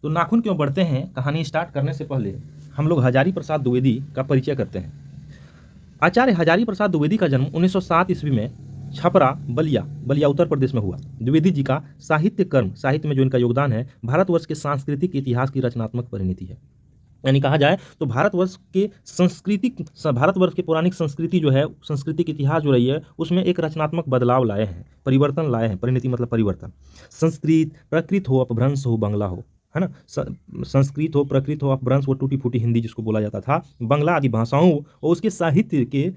तो नाखून क्यों बढ़ते हैं, कहानी स्टार्ट करने से पहले हम लोग हजारी प्रसाद द्विवेदी का परिचय करते हैं। आचार्य हजारी प्रसाद द्विवेदी का जन्म 1907 ईस्वी में छपरा बलिया उत्तर प्रदेश में हुआ। द्विवेदी जी का साहित्य कर्म, साहित्य में जो इनका योगदान है, भारतवर्ष के सांस्कृतिक इतिहास की रचनात्मक परिणति है। यानी कहा जाए तो भारतवर्ष के पौराणिक संस्कृति जो है, सांस्कृतिक इतिहास जो रही है, उसमें एक रचनात्मक बदलाव लाए हैं, परिवर्तन लाए हैं। परिणति मतलब परिवर्तन। संस्कृत प्रकृत हो अपभ्रंश हो बंगला हो, है ना, संस्कृत हो प्रकृत हो अपभ्रंश वो टूटी फूटी हिंदी जिसको बोला जाता था, बंगला आदि भाषाओं और उसके साहित्य के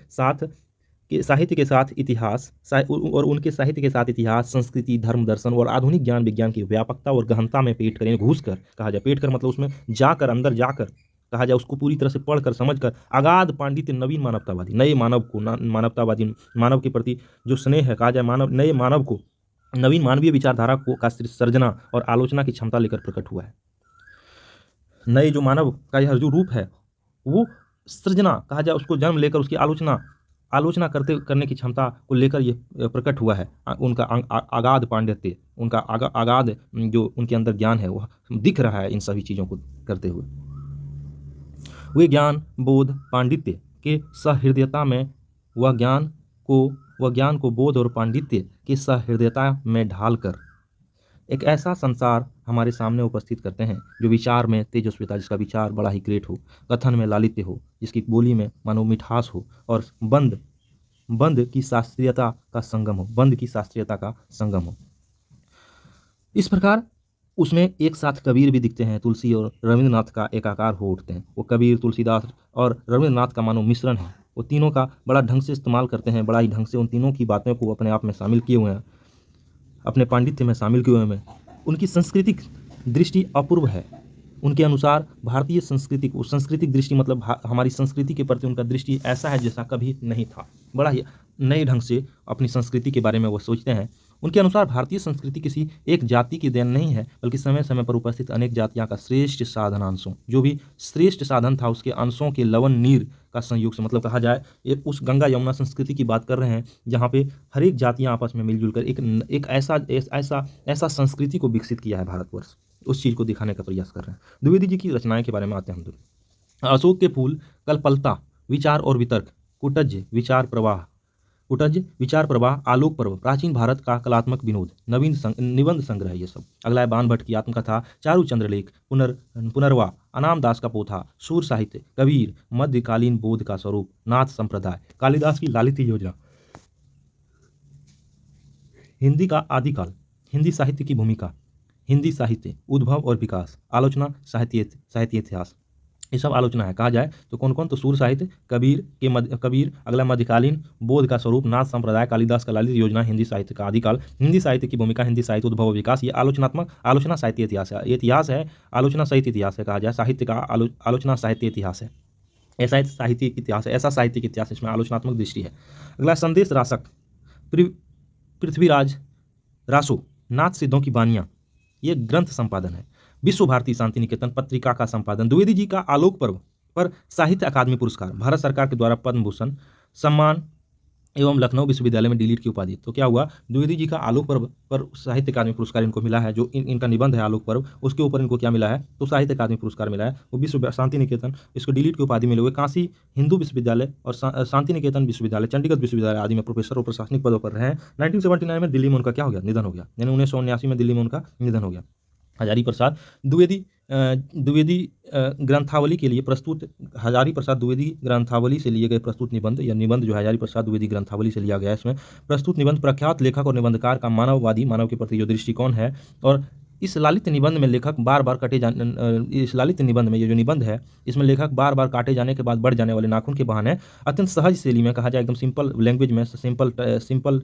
साथ इतिहास और उनके साहित्य के साथ इतिहास, संस्कृति, धर्म, दर्शन और आधुनिक ज्ञान विज्ञान की व्यापकता और गहनता में पेट कर, घुस कर, कहा जाए पेट कर मतलब उसमें जाकर, अंदर जाकर, कहा जाए उसको पूरी तरह से पढ़कर समझकर, अगाध पांडित्य, नवीन मानवतावादी, नए मानव को, मानवतावादी मानव के प्रति जो स्नेह है, कहा जाए नए मानव को, नवीन मानवीय विचारधारा को का सर्जना और आलोचना की क्षमता लेकर प्रकट हुआ है। नए जो मानव का यह जो रूप है वो सृजना, कहा जाए उसको जन्म लेकर उसकी आलोचना करने की क्षमता को लेकर ये प्रकट हुआ है। उनका अगाध पांडित्य, उनका अगाध जो उनके अंदर ज्ञान है वह दिख रहा है इन सभी चीज़ों को करते हुए। वे ज्ञान बोध पांडित्य के सहृदयता में वह ज्ञान को बोध और पांडित्य की सहृदयता में ढालकर एक ऐसा संसार हमारे सामने उपस्थित करते हैं जो विचार में तेजस्विता, जिसका विचार बड़ा ही ग्रेट हो, कथन में लालित्य हो, जिसकी बोली में मानो मिठास हो, और बंद की शास्त्रीयता का संगम हो, इस प्रकार उसमें एक साथ कबीर भी दिखते हैं, तुलसी और रविंद्रनाथ का एकाकार हो उठते हैं। वो कबीर, तुलसीदास और रविंद्रनाथ का मानो मिश्रण है। वो तीनों का बड़ा ढंग से इस्तेमाल करते हैं, बड़ा ही ढंग से उन तीनों की बातों को अपने आप में शामिल किए हुए हैं, अपने पांडित्य में शामिल किए हुए हैं। उनकी सांस्कृतिक दृष्टि अपूर्व है। उनके अनुसार भारतीय सांस्कृतिक दृष्टि मतलब हमारी संस्कृति के प्रति उनका दृष्टि ऐसा है जैसा कभी नहीं था। बड़ा ही नए ढंग से अपनी संस्कृति के बारे में वो सोचते हैं। उनके अनुसार भारतीय संस्कृति किसी एक जाति की देन नहीं है, बल्कि समय समय पर उपस्थित अनेक जातियों का श्रेष्ठ साधनांशों, जो भी श्रेष्ठ साधन था उसके अंशों के लवन नीर का संयोग से, मतलब कहा जाए ये उस गंगा यमुना संस्कृति की बात कर रहे हैं जहाँ पे हर एक जातियाँ आपस में मिलजुल कर एक ऐसा संस्कृति को विकसित किया है भारतवर्ष। उस चीज़ को दिखाने का प्रयास कर रहे हैं। द्विवेदी जी की रचनाएं के बारे में आते हैं हम लोग। अशोक के फूल, कल्पलता, विचार और वितर्क, कुटज विचार प्रवाह, आलोक पर्व, प्राचीन भारत का कलात्मक विनोद, नवीन निबंध संग्रह, ये सब। अगला है बाण भट्ट की आत्मकथा, चारु चंद्रलेख, पुनर्वा, अनाम दास का पोथा, सूर साहित्य, कबीर, मध्यकालीन बोध का स्वरूप, नाथ संप्रदाय, कालिदास की लालित्य योजना, हिंदी का आदिकाल, हिंदी साहित्य की भूमिका, हिंदी साहित्य उद्भव और विकास, आलोचना, साहित्य इतिहास, ये सब आलोचना है। कहा जाए तो कौन कौन, तो सूर साहित्य, कबीर, अगला मध्यकालीन बोध का स्वरूप, नाथ संप्रदाय, कालिदास का लालित्य योजना, हिंदी साहित्य का आदिकाल, हिंदी साहित्य की भूमिका, हिंदी साहित्य उद्भव और विकास, ये आलोचना साहित्य इतिहास है, आलोचना साहित्य इतिहास है। कहा जाए साहित्य का आलोचना साहित्य इतिहास है, ऐसा साहित्यिक इतिहास है, ऐसा साहित्यिक इतिहास, इसमें आलोचनात्मक दृष्टि है। अगला संदेश रासक, पृथ्वीराज रासो, नाथ सिद्धों की बानियाँ, ये ग्रंथ संपादन है। विश्व भारती शांति निकेतन पत्रिका का संपादन। द्विवेदी जी का आलोक पर्व पर साहित्य अकादमी पुरस्कार, भारत सरकार के द्वारा पद्म भूषण सम्मान एवं लखनऊ विश्वविद्यालय में डीलिट की उपाधि। तो क्या हुआ, द्विवेदी जी का आलोक पर्व पर साहित्य अकादमी पुरस्कार इनको मिला है। जो इनका निबंध है आलोक पर्व, उसके ऊपर इनको क्या मिला है, तो साहित्य अकादमी पुरस्कार मिला है। वो विश्व शांति निकेतन, इसको डीलिट की उपाधि मिले हुए। काशी हिंदू विश्वविद्यालय और शांति निकेतन विश्वविद्यालय, चंडीगढ़ विश्वविद्यालय आदि में प्रोफेसर और प्रशासनिक पदों पर रहे हैं। 1979 में दिल्ली में उनका क्या हो गया, निधन हो गया, यानी 1979 में दिल्ली में उनका निधन हो गया। हजारी प्रसाद द्विवेदी ग्रंथावली के लिए प्रस्तुत, हजारी प्रसाद द्विवेदी ग्रंथावली से लिए गए प्रस्तुत निबंध, या निबंध जो हजारी प्रसाद द्विवेदी ग्रंथावली से लिया गया, इसमें प्रस्तुत निबंध प्रख्यात लेखक और निबंधकार का मानववादी, मानव के प्रति जो दृष्टिकोण है, और इस लालित्य निबंध में लेखक बार बार इस लालित्य निबंध में ये जो निबंध है, इसमें लेखक बार बार काटे जाने के बाद बढ़ जाने वाले नाखून के बहाने अत्यंत सहज शैली में, कहा जाए एकदम सिंपल लैंग्वेज में, सिंपल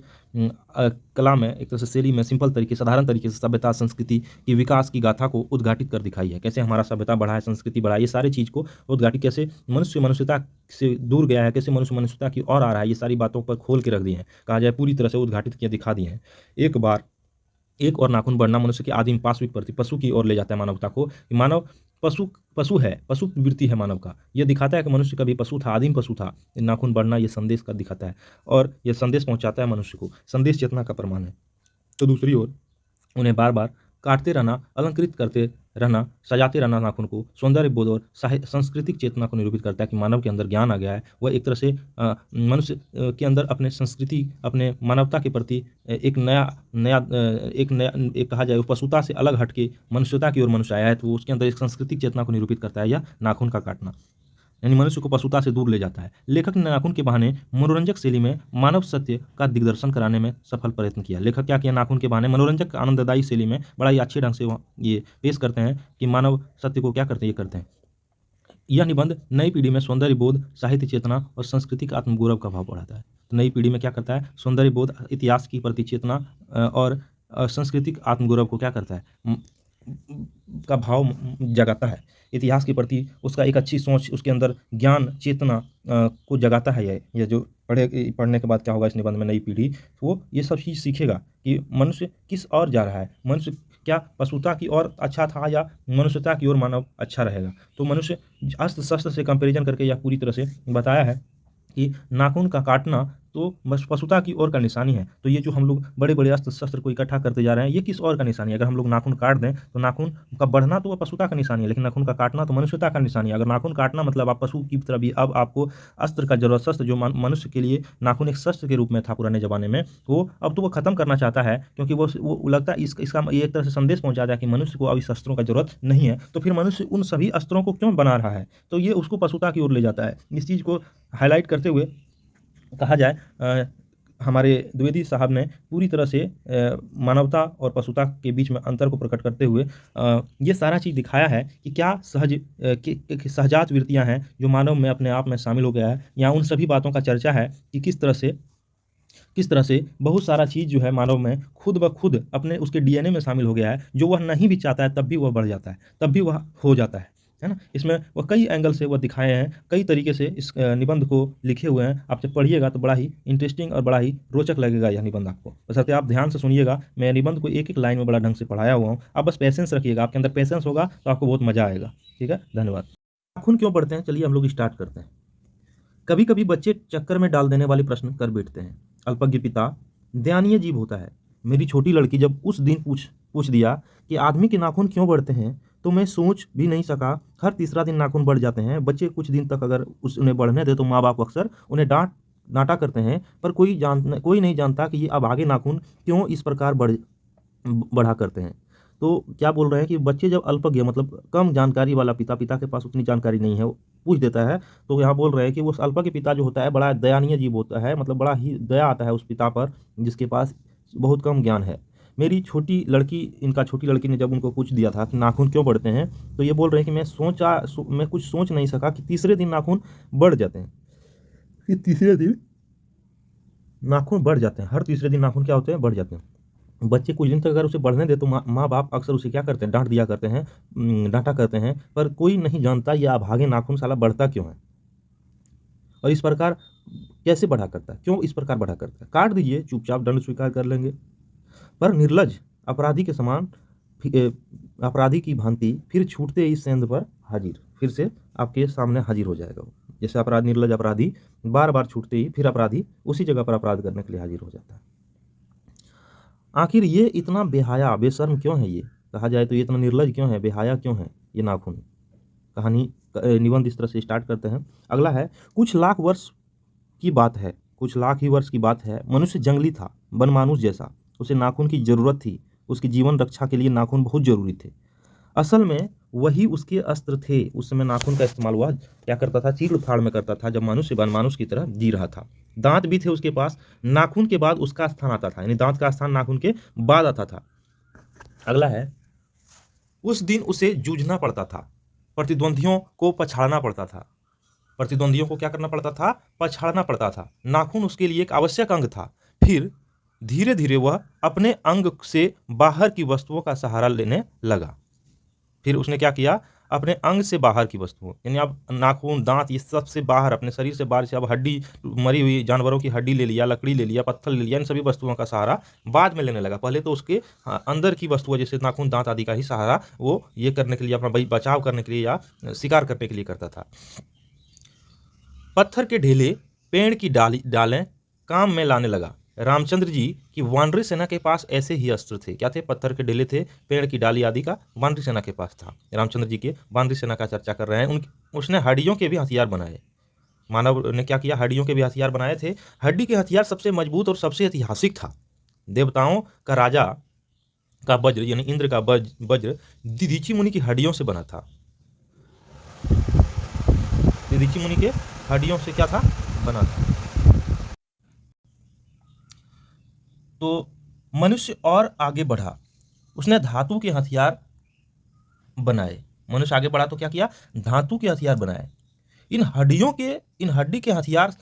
कला में, एक तरह से शैली में, सिंपल तरीके, साधारण तरीके से सभ्यता संस्कृति की विकास की गाथा को उद्घाटित कर दिखाई है। कैसे हमारा सभ्यता बढ़ा है, संस्कृति बढ़ा है, ये सारी चीज़ को उद्घाटित, कैसे मनुष्यता से दूर गया है, कैसे मनुष्यता की ओर आ रहा है, ये सारी बातों पर खोल के रख दी हैं, कहा जाए पूरी तरह से उद्घाटित किया, दिखा दिए हैं। एक और नाखून बढ़ना मनुष्य की आदिम पाशविक प्रति पशु की ओर ले जाता है मानवता को। मानव पशु है, पशु वृत्ति है मानव का। यह दिखाता है कि मनुष्य कभी पशु था, आदिम पशु था। नाखून बढ़ना ये संदेश का दिखाता है, और यह संदेश पहुंचाता है मनुष्य को, संदेश चेतना का प्रमाण है। तो दूसरी ओर उन्हें बार बार काटते रहना, अलंकृत करते रहना, सजाते रहना नाखून को सौंदर्य बोध और सांस्कृतिक चेतना को निरूपित करता है कि मानव के अंदर ज्ञान आ गया है। वह एक तरह से मनुष्य के अंदर अपने संस्कृति, अपने मानवता के प्रति एक कहा जाए पशुता से अलग हट के मनुष्यता की ओर मनुष्य आया है, तो उसके अंदर एक सांस्कृतिक चेतना को निरूपित करता है यह नाखून का काटना, यानी मनुष्य को पशुता से दूर ले जाता है। लेखक ने नाखून के बहाने मनोरंजक शैली में मानव सत्य का दिग्दर्शन कराने में सफल प्रयत्न किया। लेखक क्या किया, नाखून के बहाने मनोरंजक आनंददायी शैली में बड़ा ही अच्छे ढंग से ये पेश करते हैं कि मानव सत्य को क्या करते हैं, ये करते हैं। यह निबंध नई पीढ़ी में सौंदर्य बोध, साहित्य चेतना और सांस्कृतिक आत्मगौरव का भाव बढ़ाता है। तो नई पीढ़ी में क्या करता है, सौंदर्य बोध, इतिहास की प्रति चेतना और सांस्कृतिक आत्मगौरव को क्या करता है, का भाव जगाता है। इतिहास के प्रति उसका एक अच्छी सोच, उसके अंदर ज्ञान चेतना को जगाता है। यह जो पढ़ने के बाद क्या होगा इस निबंध में, नई पीढ़ी वो ये सब चीज़ सीखेगा कि मनुष्य किस ओर जा रहा है, मनुष्य क्या पशुता की ओर अच्छा था या मनुष्यता की ओर मानव अच्छा रहेगा। तो मनुष्य अस्त्र शस्त्र से कंपैरिजन करके यह पूरी तरह से बताया है कि नाखून का काटना तो बस पशुता की ओर का निशानी है। तो ये जो हम लोग बड़े बड़े अस्त्र शस्त्र को इकट्ठा करते जा रहे हैं, ये किस ओर का निशानी है। अगर हम लोग नाखून काट दें तो नाखून का बढ़ना तो वह पशुता का निशानी है, लेकिन नाखून का काटना तो मनुष्यता का निशानी है। अगर नाखून काटना मतलब आप पशु की तरह भी, अब आपको अस्त्र का जरूरत, शस्त्र जो मनुष्य के लिए नाखून एक शस्त्र के रूप में था पुराने जमाने में, वो अब तो वो खत्म करना चाहता है, क्योंकि वो लगता है इसका ये एक तरह से संदेश पहुंचाता है कि मनुष्य को अब इस अस्त्रों का जरूरत नहीं है। तो फिर मनुष्य उन सभी अस्त्रों को क्यों बना रहा है, तो ये उसको पशुता की ओर ले जाता है। इस चीज़ को हाईलाइट करते हुए कहा जाए, हमारे द्विवेदी साहब ने पूरी तरह से मानवता और पशुता के बीच में अंतर को प्रकट करते हुए ये सारा चीज़ दिखाया है कि क्या सहजात वृत्तियां हैं जो मानव में अपने आप में शामिल हो गया है। यहाँ उन सभी बातों का चर्चा है कि किस तरह से बहुत सारा चीज़ जो है मानव में खुद ब खुद अपने उसके डीएनए में शामिल हो गया है, जो वह नहीं भी चाहता है तब भी वह बढ़ जाता है, तब भी वह हो जाता है ना। इसमें वह कई एंगल से वह दिखाए हैं, कई तरीके से इस निबंध को लिखे हुए हैं। आप जब पढ़िएगा तो बड़ा ही इंटरेस्टिंग और बड़ा ही रोचक लगेगा यह निबंध आपको। बशर्ते आप ध्यान से सुनिएगा, मैं निबंध को एक एक लाइन में बड़ा ढंग से पढ़ाया हुआ हूँ। आप बस पेशेंस रखिएगा, आपके अंदर पेशेंस होगा तो आपको बहुत मजा आएगा। ठीक है, धन्यवाद। नाखून क्यों बढ़ते हैं, चलिए हम लोग स्टार्ट करते हैं। कभी कभी बच्चे चक्कर में डाल देने वाले प्रश्न कर बैठते हैं। अल्पज्ञ पिता दयानीय जीव होता है। मेरी छोटी लड़की जब उस दिन पूछ दिया कि आदमी के नाखून क्यों बढ़ते हैं, तो मैं सोच भी नहीं सका। हर तीसरा दिन नाखून बढ़ जाते हैं। बच्चे कुछ दिन तक अगर उन्हें बढ़ने दे तो माँ बाप अक्सर उन्हें डांटा करते हैं, पर कोई नहीं जानता कि ये अब आगे नाखून क्यों इस प्रकार बढ़ा करते हैं। तो क्या बोल रहे हैं कि बच्चे जब अल्पज्ञ मतलब कम जानकारी वाला पिता के पास उतनी जानकारी नहीं है, वो पूछ देता है, तो यहाँ बोल रहे हैं कि वो अल्पज्ञ पिता जो होता है बड़ा दयानीय जीव होता है, मतलब बड़ा ही दया आता है उस पिता पर जिसके पास बहुत कम ज्ञान है। मेरी छोटी लड़की ने जब उनको पूछ दिया था कि नाखून क्यों बढ़ते हैं, तो ये बोल रहे हैं कि मैं कुछ सोच नहीं सका कि तीसरे दिन नाखून बढ़ जाते हैं। कि तीसरे दिन नाखून बढ़ जाते हैं, हर तीसरे दिन नाखून क्या होते हैं, बढ़ जाते हैं। बच्चे कुछ दिन तक अगर उसे बढ़ने दे तो माँ बाप अक्सर उसे क्या करते हैं, डांटा करते हैं, पर कोई नहीं जानता ये अभागे नाखून साला बढ़ता क्यों है और इस प्रकार कैसे बढ़ा करता है, क्यों इस प्रकार बढ़ा करता है। काट दीजिए, चुपचाप दंड स्वीकार कर लेंगे। पर निर्लज अपराधी के समान अपराधी की भांति फिर छूटते ही सेंध पर हाजिर, फिर से आपके सामने हाजिर हो जाएगा वो। जैसे निर्लज अपराधी बार बार छूटते ही फिर अपराधी उसी जगह पर अपराध करने के लिए हाजिर हो जाता है। आखिर ये इतना बेहाया बेशर्म क्यों है, ये कहा जाए तो ये इतना निर्लज क्यों है, बेहाया क्यों है ये नाखून। कहानी निबंध इस तरह से स्टार्ट करते हैं। अगला है, कुछ लाख वर्ष की बात है, कुछ लाख ही वर्ष की बात है। मनुष्य जंगली था, बनमानुष जैसा। उसे नाखून की जरूरत थी, उसकी जीवन रक्षा के लिए नाखून बहुत जरूरी थे। असल में वही उसके अस्त्र थे। उस समय नाखून का इस्तेमाल हुआ क्या करता था, चीड़ फाड़ में करता था, जब मनुष्य बनमानुष की तरह जी रहा था। दांत भी थे उसके पास, नाखून के बाद उसका स्थान आता था, यानी दांत का स्थान नाखून के बाद आता था। अगला है, उस दिन उसे जूझना पड़ता था, प्रतिद्वंदियों को पछाड़ना पड़ता था। प्रतिद्वंदियों को क्या करना पड़ता था, पछाड़ना पड़ता था। नाखून उसके लिए एक आवश्यक अंग था। फिर धीरे धीरे वह अपने अंग से बाहर की वस्तुओं का सहारा लेने लगा। फिर उसने क्या किया, अपने अंग से बाहर की वस्तुओं, यानी अब नाखून दांत ये सब से बाहर, अपने शरीर से बाहर से अब हड्डी, मरी हुई जानवरों की हड्डी ले लिया, लकड़ी ले लिया, पत्थर ले लिया, इन सभी वस्तुओं का सहारा बाद में लेने लगा। पहले तो उसके अंदर की वस्तुओं जैसे नाखून दांत आदि का ही सहारा वो ये करने के लिए, अपना बचाव करने के लिए या शिकार करने के लिए करता था। पत्थर के ढेले, पेड़ की डालें काम में लाने लगा, रामचंद्र जी की वानरी सेना के पास ऐसे ही अस्त्र थे। क्या थे? पत्थर के डेले थे, पेड़ की डाली आदि का वानरी सेना के पास था। रामचंद्र जी के वानरी सेना का चर्चा कर रहे हैं। उसने हड्डियों के भी हथियार बनाए। मानव ने क्या किया? हड्डियों के भी हथियार बनाए थे। हड्डी के हथियार सबसे मजबूत और सबसे ऐतिहासिक था। देवताओं का राजा का वज्र यानी इंद्र का वज्र दधीचि मुनि की हड्डियों से बना था। दधीचि मुनि के हड्डियों से क्या था? बना था। तो मनुष्य और आगे बढ़ा, उसने धातु के हथियार बनाए। मनुष्य आगे बढ़ा तो क्या किया? धातु के हथियार बनाए। इन हड्डी के हथियार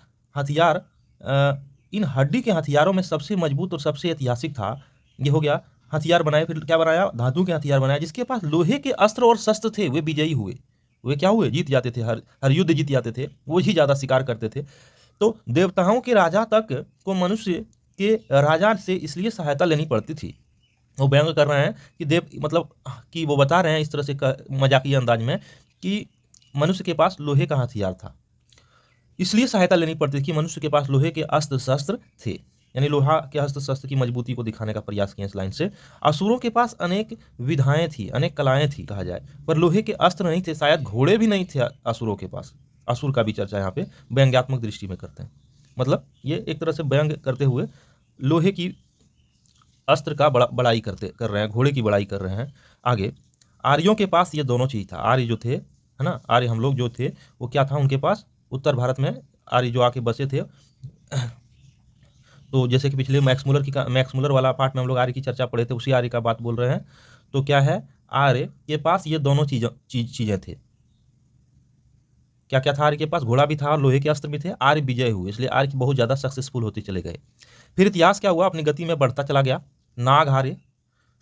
इन हड्डी के हथियारों में सबसे मजबूत और सबसे ऐतिहासिक था। ये हो गया हथियार बनाए। फिर क्या बनाया? धातु के हथियार बनाए। जिसके पास लोहे के अस्त्र और शस्त्र थे वे विजयी हुए। वे क्या हुए? जीत जाते थे। हर युद्ध जीत जाते थे। वो ही ज्यादा शिकार करते थे। तो देवताओं के राजा तक को मनुष्य के राजा से इसलिए सहायता लेनी पड़ती थी। वो व्यंग कर रहे हैं कि देव मतलब कि वो बता रहे हैं इस तरह से मजाकिया अंदाज में कि मनुष्य के पास लोहे का हथियार था, इसलिए सहायता लेनी पड़ती थी कि मनुष्य के पास लोहे के अस्त्र शस्त्र थे। यानी लोहा के अस्त्र शस्त्र की मजबूती को दिखाने का प्रयास किया इस लाइन से। असुरों के पास अनेक विधाएं थी, अनेक कलाएं थी कहा जाए, पर लोहे के अस्त्र नहीं थे। शायद घोड़े भी नहीं थे असुरों के पास। असुर का भी चर्चा यहाँ पे व्यंग्यात्मक दृष्टि में करते हैं। मतलब ये एक तरह से व्यंग करते हुए लोहे की अस्त्र का बड़ाई कर रहे हैं, घोड़े की बड़ाई कर रहे हैं। आगे आर्यों के पास ये दोनों चीज था। आर्य जो थे, है ना, आर्य हम लोग जो थे वो क्या था उनके पास? उत्तर भारत में आर्य जो आके बसे थे। तो जैसे कि पिछले मैक्स मुलर वाला पार्ट में हम लोग आर्य की चर्चा पढ़े थे, उसी आर्य का बात बोल रहे हैं। तो क्या है? आर्य के पास ये दोनों चीजें थे। क्या क्या था आर्य के पास? घोड़ा भी था और लोहे के अस्त्र भी थे। आर्य विजय हुए, इसलिए आर्य की बहुत ज्यादा सक्सेसफुल होते चले गए। फिर इतिहास क्या हुआ? अपनी गति में बढ़ता चला गया। नाग हारे,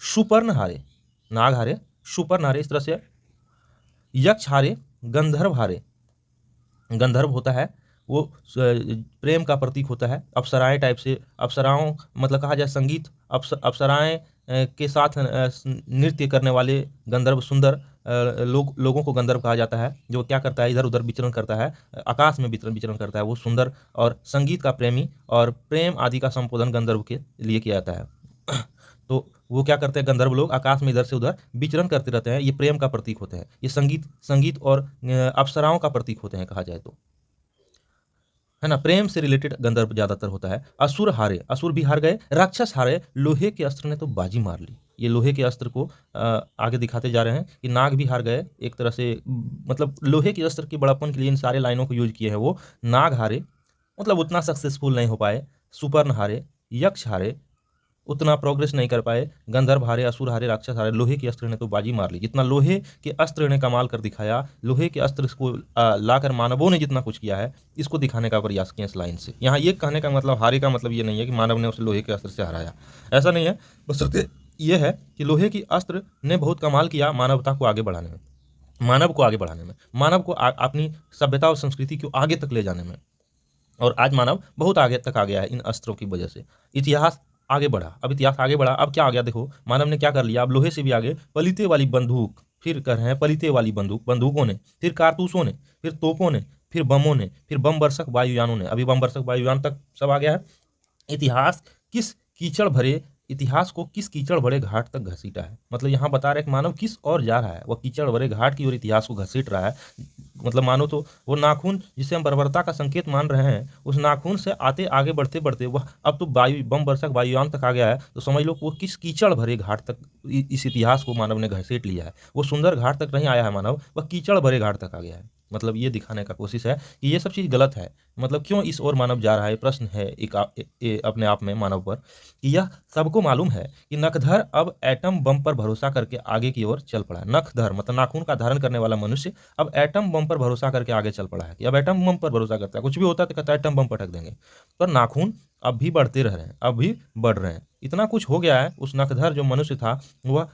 सुपर्ण हारे, नाग हारे, सुपर्ण हारे, इस तरह से यक्ष हारे, गंधर्व हारे। गंधर्व होता है वो प्रेम का प्रतीक होता है। अप्सराएं टाइप से, अप्सराओं मतलब कहा जाए संगीत, अप्सराएं के साथ नृत्य करने वाले गंधर्व, सुंदर लोगों को गंधर्व कहा जाता है। जो क्या करता है? इधर उधर विचरण करता है, आकाश में विचरण करता है। वो सुंदर और संगीत का प्रेमी और प्रेम आदि का संबोधन गंधर्व के लिए किया जाता है। तो वो क्या करते हैं? गंधर्व लोग आकाश में इधर से उधर विचरण करते रहते हैं। ये प्रेम का प्रतीक होते हैं। ये संगीत और अप्सराओं का प्रतीक होते हैं कहा जाए तो, है ना। प्रेम से रिलेटेड गंधर्व ज्यादातर होता है। असुर हारे, असुर भी हार गए। राक्षस हारे, लोहे के अस्त्र ने तो बाजी मार ली। ये लोहे के अस्त्र को आगे दिखाते जा रहे हैं कि नाग भी हार गए एक तरह से। मतलब लोहे के अस्त्र की बड़प्पन के लिए इन सारे लाइनों को यूज किए हैं वो। नाग हारे मतलब उतना सक्सेसफुल नहीं हो पाए। सुपर्ण हारे, यक्ष हारे, उतना प्रोग्रेस नहीं कर पाए। गंधर्व हारे, असुर हारे, राक्षस हारे, लोहे के अस्त्र ने तो बाजी मार ली। जितना लोहे के अस्त्र ने कमाल कर दिखाया, लोहे के अस्त्र को लाकर मानवों ने जितना कुछ किया है, इसको दिखाने का प्रयास किया इस लाइन से। यहाँ ये कहने का मतलब, हारे का मतलब ये नहीं है कि मानव ने उसे लोहे के अस्त्र से हराया, ऐसा नहीं है। बशर्ते ये है कि लोहे की अस्त्र ने बहुत कमाल किया मानवता को आगे बढ़ाने में, मानव को आगे बढ़ाने में, मानव को अपनी सभ्यता और संस्कृति को आगे तक ले जाने में। और आज मानव बहुत आगे तक आ गया है इन अस्त्रों की वजह से। इतिहास आगे बढ़ा, अब इतिहास आगे बढ़ा, अब क्या आ गया? देखो मानव ने क्या कर लिया, अब लोहे से भी आगे पलीते वाली बंदूक, फिर कर रहे हैं पलीते वाली बंदूकों ने, फिर कारतूसों ने, फिर तोपों ने, फिर बमों ने, फिर बम वर्षक वायुयानों ने, अभी बम वर्षक वायुयान तक सब आ गया है। इतिहास को किस कीचड़ भरे घाट तक घसीटा है। मतलब यहाँ बता रहे हैं कि मानव किस ओर जा रहा है, वह कीचड़ भरे घाट की ओर इतिहास को घसीट रहा है। मतलब मानो तो वो नाखून जिसे हम बर्बरता का संकेत मान रहे हैं, उस नाखून से आगे बढ़ते बढ़ते वह अब तो बम वर्षक वायुयान तक आ गया है। तो समझ लो वो किस कीचड़ भरे घाट तक इस इतिहास को मानव ने घसीट लिया है। वो सुंदर घाट तक नहीं आया है मानव, वह कीचड़ भरे घाट तक आ गया है। मतलब ये दिखाने का कोशिश है कि ये सब चीज़ गलत है। मतलब क्यों इस ओर मानव जा रहा है, प्रश्न है एक अपने आप में मानव पर, कि यह सबको मालूम है कि नखधर अब एटम बम पर भरोसा करके आगे की ओर चल पड़ा है। नखधर मतलब नाखून का धारण करने वाला मनुष्य अब एटम बम पर भरोसा करके आगे चल पड़ा है। कि अब एटम बम पर भरोसा करता है, कुछ भी होता है तो कहता है एटम बम पटक देंगे। पर नाखून अब भी बढ़ते रह रहे हैं, अब भी बढ़ रहे हैं। इतना कुछ हो गया है, उस नखधर जो मनुष्य था वह,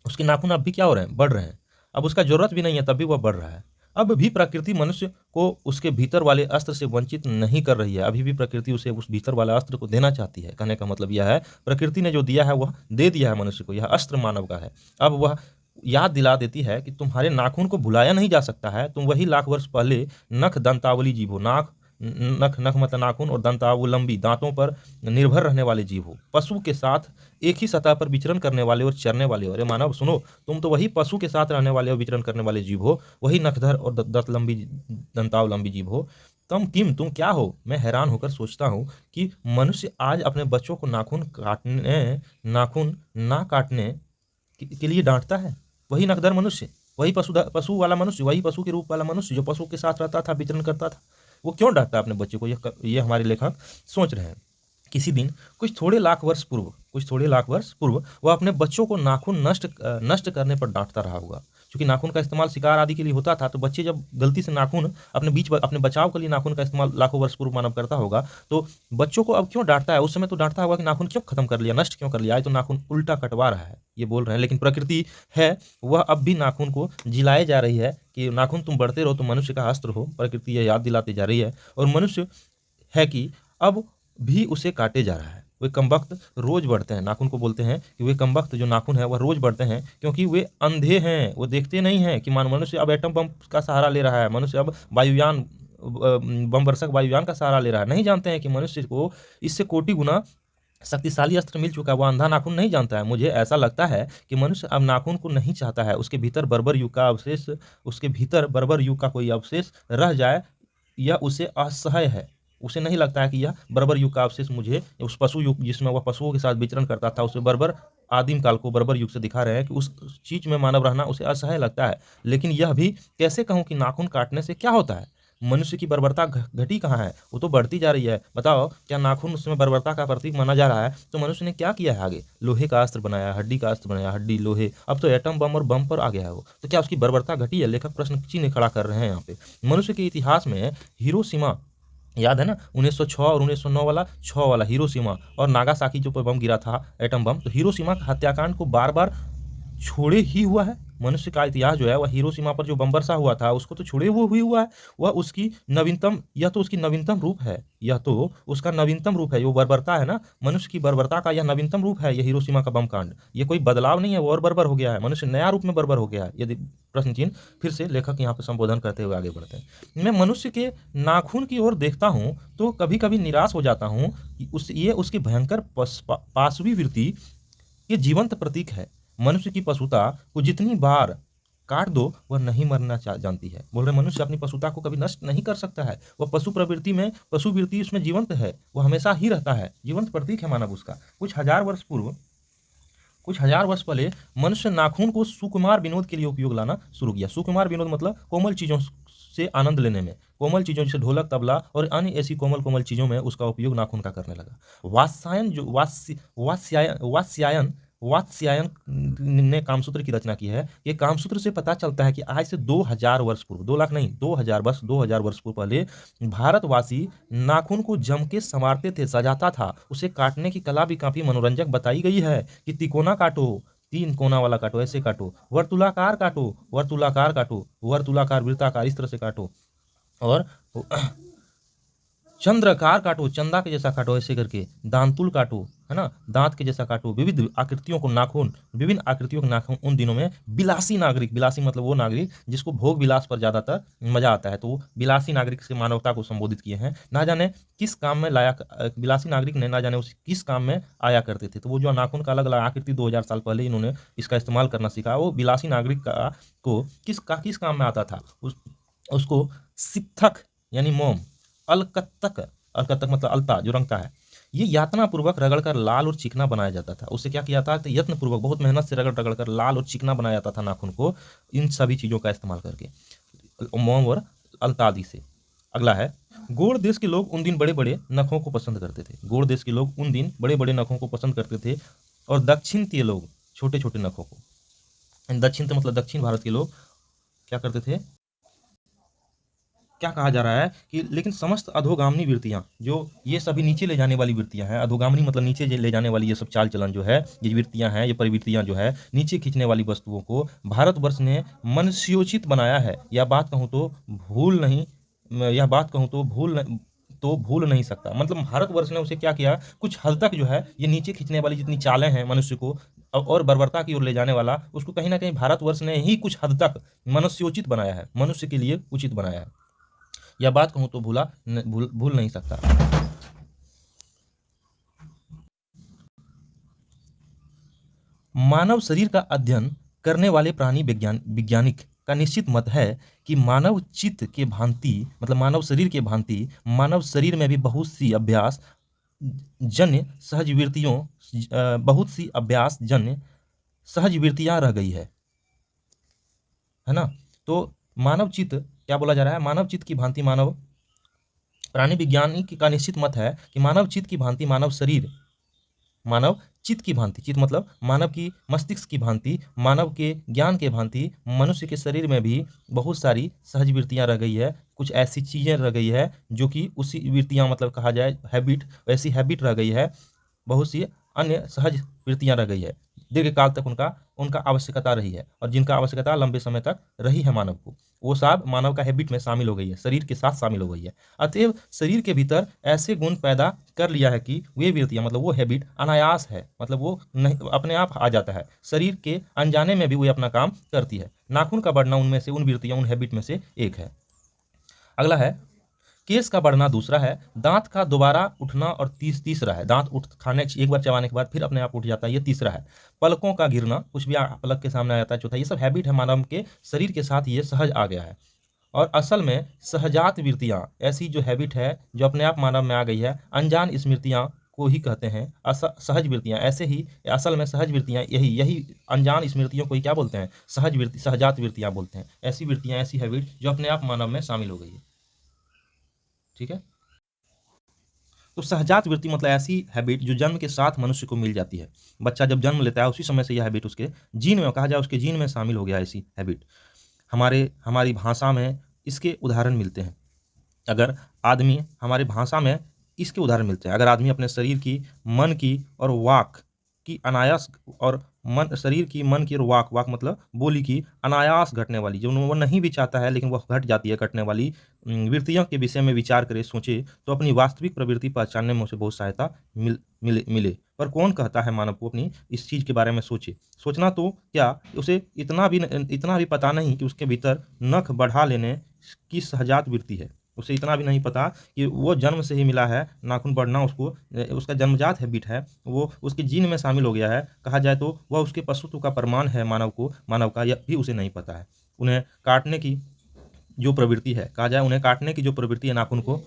उसके नाखून अब भी क्या हो रहे हैं? बढ़ रहे हैं। अब उसका जरूरत भी नहीं है तब भी वह बढ़ रहा है। अब भी प्रकृति मनुष्य को उसके भीतर वाले अस्त्र से वंचित नहीं कर रही है। अभी भी प्रकृति उसे उस भीतर वाला अस्त्र को देना चाहती है। कहने का मतलब यह है, प्रकृति ने जो दिया है वह दे दिया है मनुष्य को, यह अस्त्र मानव का है। अब वह याद दिला देती है कि तुम्हारे नाखून को भुलाया नहीं जा सकता है। तुम वही लाख वर्ष पहले नख दंतावली जीव हो। नख नख मतलब नाखून, और दंतावलंबी दांतों पर निर्भर रहने वाले जीव हो। पशु के साथ एक ही सतह पर विचरण करने वाले और चरने वाले हो। अरे मानव सुनो, तुम तो वही पशु के साथ रहने वाले और विचरण करने वाले जीव हो, वही नखधर और दंतलंबी दंतावलंबी जीव हो। तुम क्या हो? मैं हैरान होकर सोचता हूँ कि मनुष्य आज अपने बच्चों को नाखून ना काटने के लिए डांटता है। वही नकदर मनुष्य, वही पशु वाला मनुष्य, वही पशु के रूप वाला मनुष्य जो पशु के साथ रहता था, विचरण करता था, वो क्यों डांटता है अपने बच्चे को? ये हमारे लेखक सोच रहे हैं। किसी दिन कुछ थोड़े लाख वर्ष पूर्व वह अपने बच्चों को नाखून नष्ट करने पर डांटता रहा होगा। क्योंकि नाखून का इस्तेमाल शिकार आदि के लिए होता था, तो बच्चे जब गलती से नाखून अपने बचाव के लिए नाखून का इस्तेमाल लाखों वर्ष पूर्व मानव करता होगा, तो बच्चों को अब क्यों डांटता है? उस समय तो डांटता होगा कि नाखून क्यों खत्म कर लिया, नष्ट क्यों कर लिया, आज तो नाखून उल्टा कटवा रहा है, ये बोल रहे हैं। लेकिन प्रकृति है वह अब भी नाखून को जिलाए जा रही है कि नाखून तुम बढ़ते रहो, तुम मनुष्य का अस्त्र हो। प्रकृति यह याद दिलाती जा रही है, और मनुष्य है कि अब भी उसे काटे जा रहा है। वे कमबख्त रोज बढ़ते हैं। नाखून को बोलते हैं कि वे कमबख्त जो नाखून है वह रोज बढ़ते हैं, क्योंकि वे अंधे हैं। वो देखते नहीं हैं कि मनुष्य अब एटम बम का सहारा ले रहा है, मनुष्य अब वायुयान बम वर्षक वायुयान का सहारा ले रहा है। नहीं जानते हैं कि मनुष्य को इससे कोटि गुना शक्तिशाली अस्त्र मिल चुका है। वो अंधा नाखून नहीं जानता है। मुझे ऐसा लगता है कि मनुष्य अब नाखून को नहीं चाहता है। उसके भीतर बर्बर युग का कोई अवशेष रह जाए, यह उसे असह्य है। उसे नहीं लगता है कि यह बर्बर युग का अवशेष मुझे उस पशु युग जिसमें वह पशुओं के साथ विचरण करता था, उसे बर्बर आदिम काल को बर्बर युग से दिखा रहे हैं कि उस चीज में मानव रहना उसे असह्य लगता है। लेकिन यह भी कैसे कहूँ कि नाखून काटने से क्या होता है? मनुष्य की बर्बरता घटी कहाँ है? वो तो बढ़ती जा रही है। बताओ, क्या नाखून उसमें बर्बरता का प्रतीक माना जा रहा है? तो मनुष्य ने क्या किया है? आगे लोहे का अस्त्र बनाया, हड्डी का अस्त्र बनाया, हड्डी लोहे, अब तो एटम बम और बम पर आ गया है वो। तो क्या उसकी बर्बरता घटी है? लेखक प्रश्न चिन्ह खड़ा कर रहे हैं यहाँ पे। मनुष्य के इतिहास में हिरोशिमा, याद है ना 1906 और 1909 वाला 6 वाला हिरोशिमा और नागासाकी जो पर बम गिरा था, एटम बम, तो हिरोशिमा का हत्याकांड को बार बार छोड़े ही हुआ है। मनुष्य का इतिहास जो है वह हिरोशिमा पर जो बम वर्षा हुआ था उसको तो छोड़े हुआ है। वह उसकी नवीनतम, यह तो उसकी नवीनतम रूप है, यह तो उसका नवीनतम रूप है। जो बर्बरता है ना, मनुष्य की बर्बरता का यह नवीनतम रूप है, यह हिरोशिमा का बम कांड। ये कोई बदलाव नहीं है, वो और बर्बर हो गया है, मनुष्य नया रूप में बर्बर हो गया है। यदि प्रश्न चिन्ह फिर से लेखक यहाँ पे संबोधन करते हुए आगे बढ़ते हैं। मैं मनुष्य के नाखून की ओर देखता हूँ तो कभी कभी निराश हो जाता हूँ कि ये उसकी भयंकर पाशवी वृत्ति ये जीवंत प्रतीक है। मनुष्य की पशुता को जितनी बार काट दो वह नहीं मरना जानती है। बोल रहे मनुष्य अपनी पशुता को कभी नष्ट नहीं कर सकता है। वह पशु वृत्ति उसमें जीवंत है, वह हमेशा ही रहता है, जीवंत प्रतीक है मानव उसका। कुछ हजार वर्ष पहले मनुष्य नाखून को सुकुमार विनोद के लिए उपयोग लाना शुरू किया। सुकुमार विनोद मतलब कोमल चीजों से आनंद लेने में, कोमल चीजों जैसे ढोलक, तबला और अन्य ऐसी कोमल चीजों में उसका उपयोग नाखून का करने लगा। वात्स्यायन ने कामसूत्र की रचना की है। ये कामसूत्र से पता चलता है कि आज से 2000 वर्ष पूर्व, 2 लाख नहीं, 2000 वर्ष पूर्व पहले भारतवासी नाखून को जम के संवारते थे, सजाता था। उसे काटने की कला भी काफी मनोरंजक बताई गई है कि तिकोना काटो, 3 कोना वाला काटो, ऐसे काटो, वर्तुलाकार काटो, वर्तुलाकार, वृत्ताकार, इस तरह से काटो, और चंद्रकार काटो, चंदा के जैसा काटो, ऐसे करके दांतुल काटो, है ना, दांत के जैसा काटो। विविध आकृतियों के नाखून उन दिनों में विलासी मतलब वो नागरिक जिसको भोग विलास पर ज्यादातर मजा आता है, तो वो विलासी नागरिक से मानवता को संबोधित किए हैं। ना जाने किस काम में विलासी नागरिक ने ना जाने उस किस काम में आया करते थे। तो वो जो नाखून का अलग अलग आकृति 2000 साल पहले इन्होंने इसका इस्तेमाल करना सीखा। वो विलासी नागरिक को किस काम में आता था? उसको सित्थक यानी मोम, अलकत्तक मतलब अलता जो रंगता है, ये यातना पूर्वक रगड़कर लाल और चिकना बनाया जाता था। उससे क्या किया था? तो यत्न पूर्वक बहुत मेहनत से रगड़ कर लाल और चिकना बनाया जाता था नाखून को, इन सभी चीज़ों का इस्तेमाल करके, मोम और अलता आदि से। अगला है, गोड़ देश के लोग उन दिन बड़े बड़े नखों को पसंद करते थे। गोड़ देश के लोग उन दिन बड़े बड़े नखों को पसंद करते थे, और दक्षिणतीय लोग छोटे छोटे नखों को। दक्षिण मतलब दक्षिण भारत के लोग क्या करते थे? क्या कहा जा रहा है कि लेकिन समस्त अधोगामी वृत्तियां, जो ये सभी नीचे ले जाने वाली वृत्तियां हैं, अधोगामी मतलब नीचे ले जाने वाली ये सब चाल चलन जो है, ये वृत्तियां हैं, ये प्रवृत्तियां जो है नीचे खींचने वाली वस्तुओं को भारतवर्ष ने मनुष्योचित बनाया है। यह बात कहूँ तो भूल नहीं सकता। मतलब भारतवर्ष ने उसे क्या किया, कुछ हद तक जो है ये नीचे खींचने वाली जितनी चालें हैं मनुष्य को और बर्बरता की ओर ले जाने वाला, उसको कहीं ना कहीं भारतवर्ष ने ही कुछ हद तक मनुष्योचित बनाया है, मनुष्य के लिए उचित बनाया है। यह बात कहूँ तो भूल नहीं सकता। मानव शरीर का अध्ययन करने वाले प्राणी वैज्ञानिक का निश्चित मत है कि मानव चित्त के भांति, मतलब मानव शरीर के भांति मानव शरीर में भी बहुत सी अभ्यास जन्य सहज वृत्तियां रह गई है ना। तो मानव चित्त क्या बोला जा रहा है, मानव चित्त की भांति मानव प्राणी वैज्ञानिक का निश्चित मत है कि मानव चित्त की भांति मानव चित्त की भांति, चित्त मतलब मानव की मस्तिष्क की भांति, मानव के ज्ञान के भांति मनुष्य के शरीर में भी बहुत सारी सहज वृत्तियां रह गई है। कुछ ऐसी चीज़ें रह गई है जो कि उसी वृत्तियां, मतलब कहा जाए हैबिट, वैसी हैबिट रह गई है। बहुत सी अन्य सहज वृत्तियां रह गई है, दीर्घकाल तक उनका आवश्यकता रही है, और जिनका आवश्यकता लंबे समय तक रही है मानव को, वो सब मानव का हैबिट में शामिल हो गई है, शरीर के साथ शामिल हो गई है। अतएव शरीर के भीतर ऐसे गुण पैदा कर लिया है कि वे वृत्तियां, मतलब वो हैबिट अनायास है, मतलब वो नहीं अपने आप आ जाता है, शरीर के अनजाने में भी वो अपना काम करती है। नाखून का बढ़ना उनमें से, उन वृत्तियां, उन हैबिट में से एक है। अगला है केस का बढ़ना, दूसरा है दांत का दोबारा उठना, और तीसरा है दांत खाने एक बार चबाने के बाद फिर अपने आप उठ जाता है, ये तीसरा है। पलकों का गिरना, कुछ भी पलक के सामने आ जाता है, चौथा। ये सब हैबिट है मानव के शरीर के साथ, ये सहज आ गया है। और असल में सहजात वृत्तियां, ऐसी जो हैबिट है जो अपने आप मानव में आ गई है, अनजान स्मृतियां को ही कहते हैं सहज वृत्तियां। ऐसे ही असल में सहज वृत्तियां, यही अनजान स्मृतियों को ही क्या बोलते हैं, सहजात वृत्तियां बोलते हैं। ऐसी वृत्तियां, ऐसी हैबिट जो अपने आप मानव में शामिल हो गई है। ठीक है। तो सहजात वृत्ति मतलब ऐसी हैबिट जो जन्म के साथ मनुष्य को मिल जाती है। बच्चा जब जन्म लेता है उसी समय से यह हैबिट उसके जीन में, कहा जाए उसके जीन में शामिल हो गया। ऐसी हैबिट हमारी भाषा में इसके उदाहरण मिलते हैं। अगर आदमी, हमारी भाषा में इसके उदाहरण मिलते हैं, अगर आदमी अपने शरीर की, मन की और वाक की अनायास, और शरीर की, मन की और वाक मतलब बोली की अनायास घटने वाली, जो वो नहीं भी चाहता है लेकिन वह घट जाती है, घटने वाली वृत्तियों के विषय में विचार करे, सोचे, तो अपनी वास्तविक प्रवृत्ति पहचानने में उसे बहुत सहायता मिले। पर कौन कहता है मानव को अपनी इस चीज़ के बारे में सोचे? सोचना तो क्या, उसे इतना भी पता नहीं कि उसके भीतर नख बढ़ा लेने की सहजात वृत्ति है। उसे इतना भी नहीं पता कि वो जन्म से ही मिला है, नाखून बढ़ना उसका जन्मजात हैबिट है, वो उसके जीन में शामिल हो गया है। कहा जाए तो वह उसके पशुत्व का प्रमाण है मानव का, यह भी उसे नहीं पता है। उन्हें काटने की जो प्रवृत्ति है, कहा जाए उन्हें काटने की जो प्रवृत्ति है नाखून को,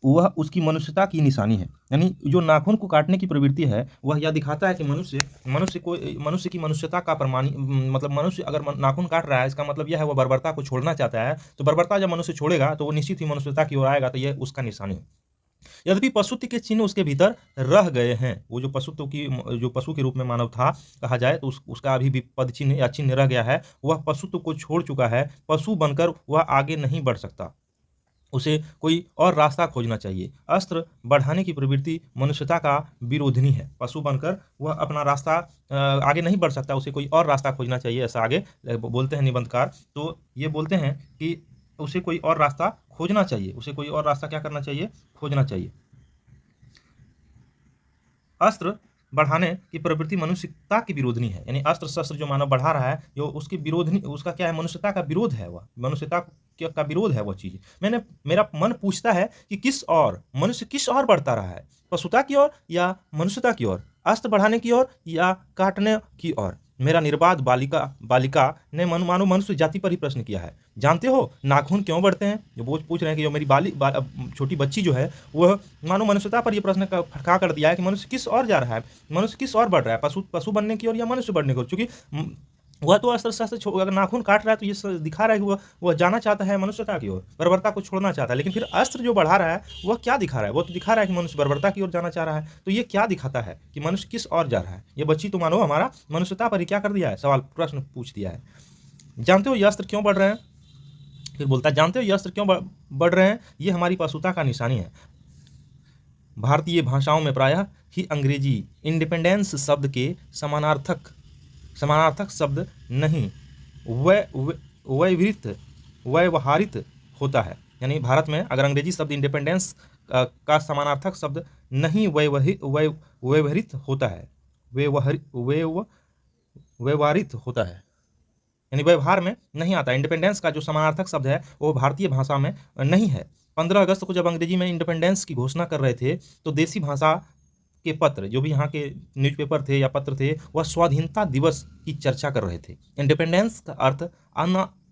वह उसकी मनुष्यता की निशानी है। यानी जो नाखून को काटने की प्रवृत्ति है, वह यह दिखाता है कि मनुष्य की मनुष्यता का प्रमाण, मतलब मनुष्य अगर नाखून काट रहा है, इसका मतलब यह है वह बर्बरता को छोड़ना चाहता है। तो बर्बरता जब मनुष्य छोड़ेगा तो वो निश्चित ही मनुष्यता की ओर आएगा, तो यह उसका निशानी है। यद्यपि पशुत्व के चिन्ह उसके भीतर रह गए हैं, वो जो पशु के रूप में मानव था, कहा जाए तो उसका अभी भी पद चिन्ह या चिन्ह रह गया है। वह पशुत्व को छोड़ चुका है, पशु बनकर वह आगे नहीं बढ़ सकता, उसे कोई और रास्ता खोजना चाहिए। अस्त्र बढ़ाने की प्रवृत्ति मनुष्यता का विरोधिनी है। पशु बनकर वह अपना रास्ता आगे नहीं बढ़ सकता, उसे कोई और रास्ता खोजना चाहिए, ऐसा आगे बोलते हैं निबंधकार। तो ये बोलते हैं कि उसे कोई और रास्ता खोजना चाहिए, उसे कोई और रास्ता क्या करना चाहिए, खोजना चाहिए। अस्त्र बढ़ाने की प्रवृत्ति मनुष्यता की विरोधनी है। यानी अस्त्र शस्त्र जो मानव बढ़ा रहा है, जो उसकी विरोधनी, उसका क्या है, मनुष्यता का विरोध है, वह मनुष्यता का विरोध है वह चीज़। मेरा मन पूछता है कि मनुष्य किस ओर बढ़ता रहा है, पशुता की ओर या मनुष्यता की ओर, अस्त्र बढ़ाने की ओर या काटने की ओर? मेरा निर्बाध बालिका ने मानो मनुष्य जाति पर ही प्रश्न किया है। जानते हो नाखून क्यों बढ़ते हैं? जो वो पूछ रहे हैं कि जो मेरी छोटी बच्ची जो है, वह मानो मनुष्यता पर यह प्रश्न खड़ा कर दिया है कि मनुष्य किस ओर जा रहा है, मनुष्य किस ओर बढ़ रहा है, पशु बनने की ओर या मनुष्य बनने की ओर? क्योंकि वह तो अस्त्र शस्त्र अगर नाखून काट रहा है तो ये दिखा रहा है कि वह जाना चाहता है मनुष्यता की ओर, बर्बरता को छोड़ना चाहता है। लेकिन फिर अस्त्र जो बढ़ा रहा है वह क्या दिखा रहा है? वो तो दिखा रहा है कि मनुष्य बर्बरता की ओर जाना चाह रहा है। तो ये क्या दिखाता है कि मनुष्य किस ओर जा रहा है? ये बच्ची तो मानो हमारा मनुष्यता पर ही क्या कर दिया है, प्रश्न पूछ दिया है। जानते हो ये अस्त्र क्यों बढ़ रहे हैं? फिर बोलता है, जानते हो ये अस्त्र क्यों बढ़ रहे हैं? ये हमारी पशुता का निशानी है। भारतीय भाषाओं में प्रायः ही अंग्रेजी इंडिपेंडेंस शब्द के समानार्थक शब्द नहीं व्यवहारित होता है। यानी भारत में अगर अंग्रेजी शब्द इंडिपेंडेंस का समानार्थक शब्द नहीं व्यवहारित होता है, व्यवहारित होता है, यानी व्यवहार में नहीं आता। इंडिपेंडेंस का जो समानार्थक शब्द है वो भारतीय भाषा में नहीं है। 15 अगस्त को जब अंग्रेजी में इंडिपेंडेंस की घोषणा कर रहे थे तो देसी भाषा के पत्र, जो भी यहाँ के न्यूज़पेपर थे या पत्र थे, वह स्वाधीनता दिवस की चर्चा कर रहे थे। इंडिपेंडेंस का अर्थ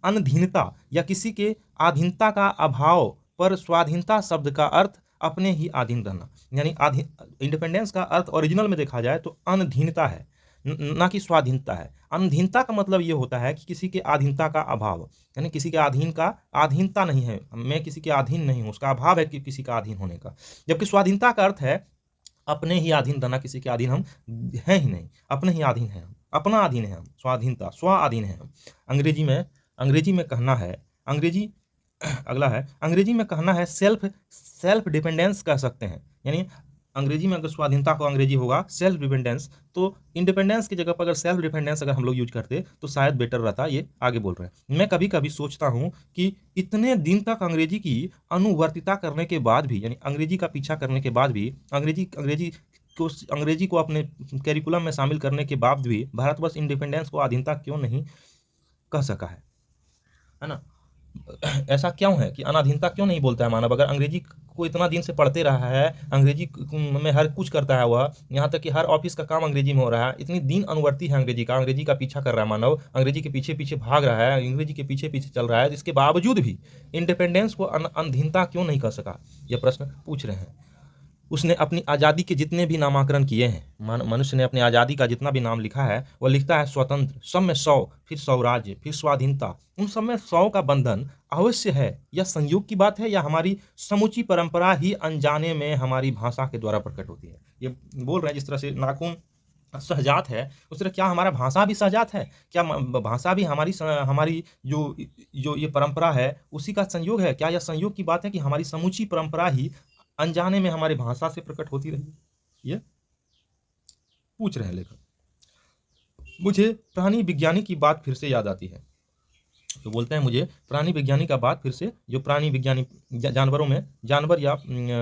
अनधीनता या किसी के अधीनता का अभाव, पर स्वाधीनता शब्द का अर्थ अपने ही अधीन रहना। यानी इंडिपेंडेंस का अर्थ ओरिजिनल में देखा जाए तो अनधीनता है, ना कि स्वाधीनता है। अनधीनता का मतलब ये होता है कि किसी के अधीनता का अभाव, यानी किसी के अधीनता नहीं है, मैं किसी के अधीन नहीं हूँ, उसका अभाव है कि किसी का अधीन होने का। जबकि स्वाधीनता का अर्थ है अपने ही अधीन रहना, किसी के अधीन हम हैं ही नहीं, अपने ही अधीन हैं हम, अपना अधीन है हम, स्वाधीनता स्व अधीन है हम। अंग्रेजी में कहना है, अगला है अंग्रेजी में कहना है सेल्फ डिपेंडेंस कह सकते हैं। यानी अंग्रेजी में अगर स्वाधीनता को अंग्रेजी होगा सेल्फ डिपेंडेंस, तो इंडिपेंडेंस की जगह पर अगर सेल्फ डिपेंडेंस अगर हम लोग यूज करते तो शायद बेटर रहता। ये आगे बोल रहे हैं। मैं कभी कभी सोचता हूँ कि इतने दिन तक अंग्रेजी की अनुवर्तिता करने के बाद भी, यानी अंग्रेजी का पीछा करने के बाद भी, अंग्रेजी को अपने कैरिकुलम में शामिल करने के बाद भी भारतवर्ष इंडिपेंडेंस को अधीनता क्यों नहीं कह सका है ना। ऐसा क्यों है कि अनाधीनता क्यों नहीं बोलता है मानव? अगर अंग्रेजी को इतना दिन से पढ़ते रहा है, अंग्रेजी में हर कुछ करता है वह, यहाँ तक कि हर ऑफिस का काम अंग्रेजी में हो रहा है, इतनी दिन अनुवर्ती है अंग्रेजी का पीछा कर रहा है मानव, अंग्रेजी के पीछे पीछे भाग रहा है, अंग्रेजी के पीछे पीछे चल रहा है, इसके बावजूद भी इंडिपेंडेंस को अनधीनता क्यों नहीं कर सका? यह प्रश्न पूछ रहे हैं। उसने अपनी आज़ादी के जितने भी नामाकरण किए हैं, मनुष्य ने अपनी आज़ादी का जितना भी नाम लिखा है, वह लिखता है स्वतंत्र, सब में 100, फिर स्वराज्य, फिर स्वाधीनता। उन सब में 100 का बंधन अवश्य है। यह संयोग की बात है या हमारी समूची परंपरा ही अनजाने में हमारी भाषा के द्वारा प्रकट होती है? ये बोल रहे हैं जिस तरह से नाखून सहजात है, उस तरह क्या हमारा भाषा भी सहजात है? क्या भाषा भी हमारी जो ये परंपरा है उसी का संयोग है? क्या यह संयोग की बात है कि हमारी समूची परंपरा ही अनजाने में हमारी भाषा से प्रकट होती रही? ये पूछ रहे हैं लेखक। मुझे प्राणी विज्ञानी की बात फिर से याद आती है। तो बोलते हैं मुझे प्राणी विज्ञानी का बात फिर से, जो प्राणी विज्ञानी जानवर या